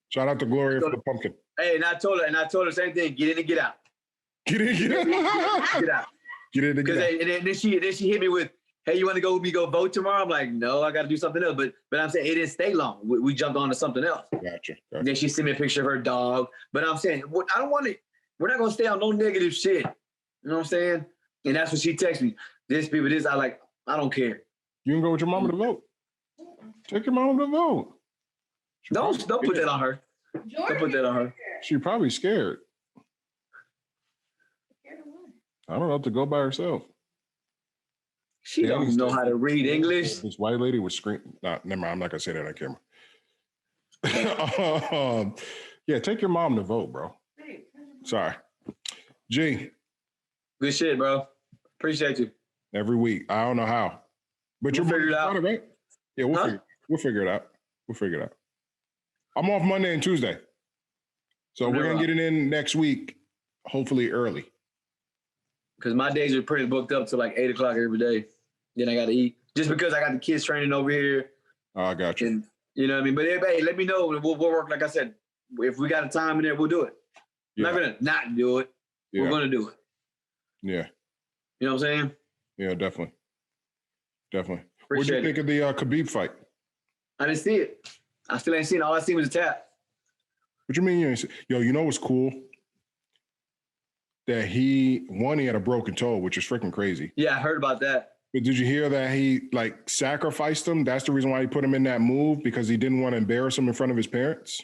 Shout out to Gloria for the pumpkin. Hey, and I told her the same thing. Get in and get out. Get in, get out. Get out. Get in and get out. And then she hit me with, hey, you want to go with me go vote tomorrow? I'm like, no, I got to do something else. But I'm saying it didn't stay long. We jumped on to something else. Gotcha. And then she sent me a picture of her dog. But I'm saying, I don't want to. We're not gonna stay on no negative shit. You know what I'm saying? And that's what she texted me. This people, this I don't care. You can go with your mama to vote. Take your mama to vote. Don't put that on her. Don't put that on her. She's probably scared. I don't know, to go by herself. She don't know how to read English. This white lady was screaming. Nah, never mind. I'm not gonna say that on camera. Yeah, take your mom to vote, bro. Sorry. G. Good shit, bro. Appreciate you. Every week. I don't know how. But we'll figure it out. Right? Yeah, we'll figure it out. We'll figure it out. I'm off Monday and Tuesday. So we're going to get it in next week, hopefully early. Because my days are pretty booked up to like 8 o'clock every day. Then I got to eat. Just because I got the kids training over here. Oh, I got you. And, you know what I mean? But hey, let me know. We'll work, like I said. If we got a time in there, we'll do it. Yeah. I'm not going to not do it. Yeah. We're going to do it. Yeah. You know what I'm saying? Yeah, definitely. What do you think of the Khabib fight? I didn't see it. I still ain't seen it. All I seen was a tap. What you mean you ain't see? Yo, you know what's cool? That he had a broken toe, which is freaking crazy. Yeah, I heard about that. But did you hear that he sacrificed him? That's the reason why he put him in that move, because he didn't want to embarrass him in front of his parents.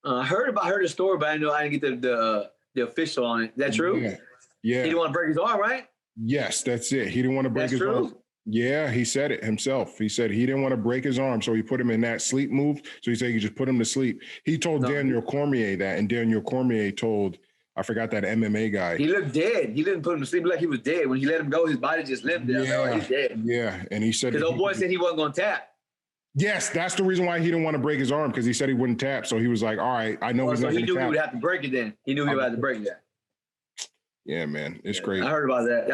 I heard the story, but I didn't get the official on it. Is that true? Yeah. He didn't want to break his arm, right? Yes, that's it. He didn't want to break his arm. Yeah, he said it himself. He said he didn't want to break his arm, so he put him in that sleep move. So he said he just put him to sleep. He told Daniel Cormier that, and Daniel Cormier told, I forgot that MMA guy. He looked dead. He didn't put him to sleep like he was dead. When he let him go, his body just limped. Yeah, he's dead. Yeah, and he said... Because old boy said he wasn't going to tap. Yes, that's the reason why he didn't want to break his arm, because he said he wouldn't tap. So he was like, all right, I know he's not going to tap. He knew he would have to break it then. He knew he would have to break that. Yeah, man. It's crazy. I heard about that.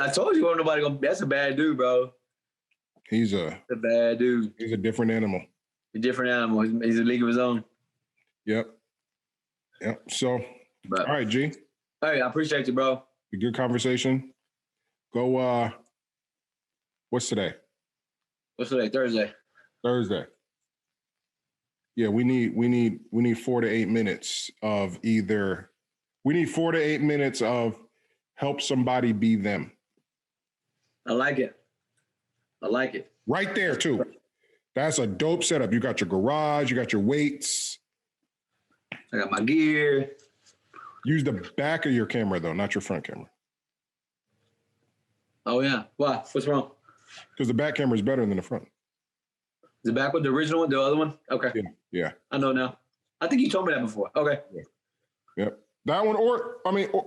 I told you, that's a bad dude, bro. He's a bad dude. He's a different animal. He's a league of his own. Yep. So, all right, G. Hey, I appreciate you, bro. A good conversation. Go, what's today? Thursday. Yeah, we need 4 to 8 minutes of either. We need 4 to 8 minutes of help somebody be them. I like it. Right there, too. That's a dope setup. You got your garage, you got your weights. I got my gear. Use the back of your camera, though, not your front camera. Oh, yeah. Why? What's wrong? Because the back camera is better than the front. The back one, the original one, the other one? Okay. Yeah. I know now. I think you told me that before. Okay. Yeah. Yep. That one,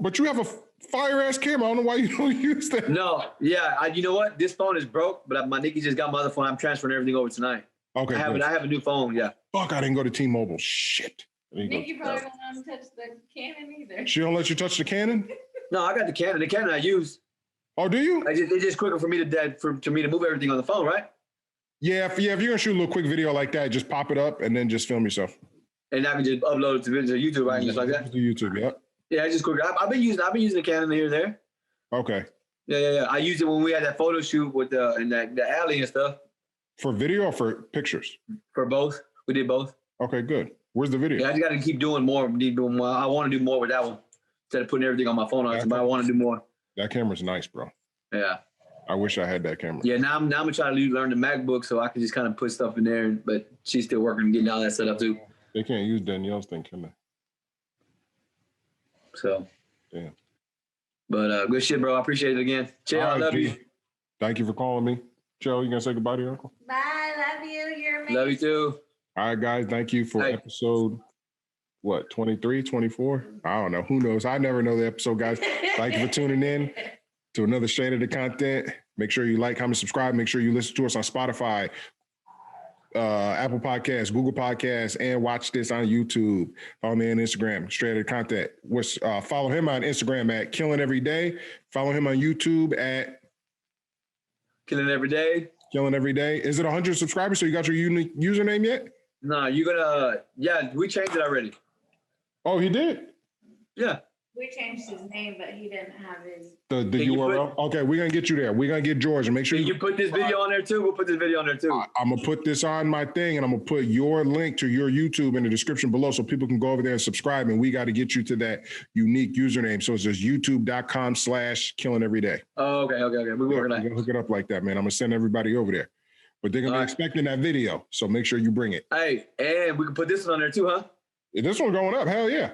but you have a fire-ass camera. I don't know why you don't use that. No. Yeah. You know what? This phone is broke, but my Nikki just got my other phone. I'm transferring everything over tonight. Okay. I have a new phone. Yeah. Fuck, I didn't go to T-Mobile. Shit. Nikki probably don't want to touch the Canon either. She don't let you touch the Canon? No, I got the Canon. The Canon I use. Oh, do you? It's just quicker for me to move everything on the phone, right? Yeah, if you're gonna shoot a little quick video like that, just pop it up and then just film yourself. And I can just upload it to YouTube, right? Just like that. To YouTube, yep. Yeah, it's just quicker. I've been using the Canon here and there. Okay. Yeah. I used it when we had that photo shoot with the alley and stuff. For video or for pictures? For both. We did both. Okay, good. Where's the video? Yeah, I just got to keep doing more. I want to do more with that one instead of putting everything on my phone. But I want to do more. That camera's nice, bro. Yeah. I wish I had that camera. Yeah, now I'm gonna try to learn the MacBook so I can just kind of put stuff in there. But she's still working on getting all that set up too. They can't use Danielle's thing, can they? So. Damn. But good shit, bro. I appreciate it again. Chill, I love you. Thank you for calling me. Chill, you gonna say goodbye to your uncle? Bye, love you. You're amazing. Love you too. All right, guys. Thank you for episode, 23, 24? I don't know. Who knows? I never know the episode, guys. Thank you for tuning in to another Straight Outta Content. Make sure you like, comment, subscribe. Make sure you listen to us on Spotify, Apple Podcasts, Google Podcasts, and watch this on YouTube. Follow me on Instagram, Straight Outta Content. Follow him on Instagram at Killing Every Day. Follow him on YouTube at Killing Every Day. Killing Every Day. Is it 100 subscribers? So you got your unique username yet? No, you're gonna. Yeah, we changed it already. Oh, he did? Yeah. We changed his name, but he didn't have his. The URL? Okay, we're going to get you there. We're going to get George and make sure Can you put this video on there too? We'll put this video on there too. I'm going to put this on my thing and I'm going to put your link to your YouTube in the description below so people can go over there and subscribe. And we got to get you to that unique username. So it's just youtube.com/killingeveryday. Oh, okay. We're working on it. Hook it up like that, man. I'm going to send everybody over there. But they're going to be expecting that video. So make sure you bring it. Hey, and we can put this one on there too, huh? Is this one going up? Hell yeah.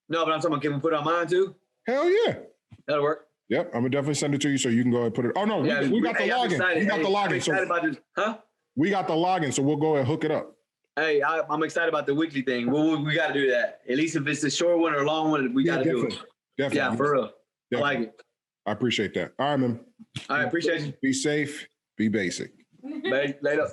No, but I'm talking about, can we put it on mine too? Hell yeah. That'll work. Yep, I'm gonna definitely send it to you so you can go ahead and put it. Oh no, we got the login. We got the login. I'm excited about this. Huh? We got the login, so we'll go ahead and hook it up. Hey, I'm excited about the weekly thing. We got to do that. At least if it's a short one or a long one, we got to do it. Definitely. Yeah, for real. Definitely. I like it. I appreciate that. All right, man. All right, appreciate you. Be safe. Be basic. Later.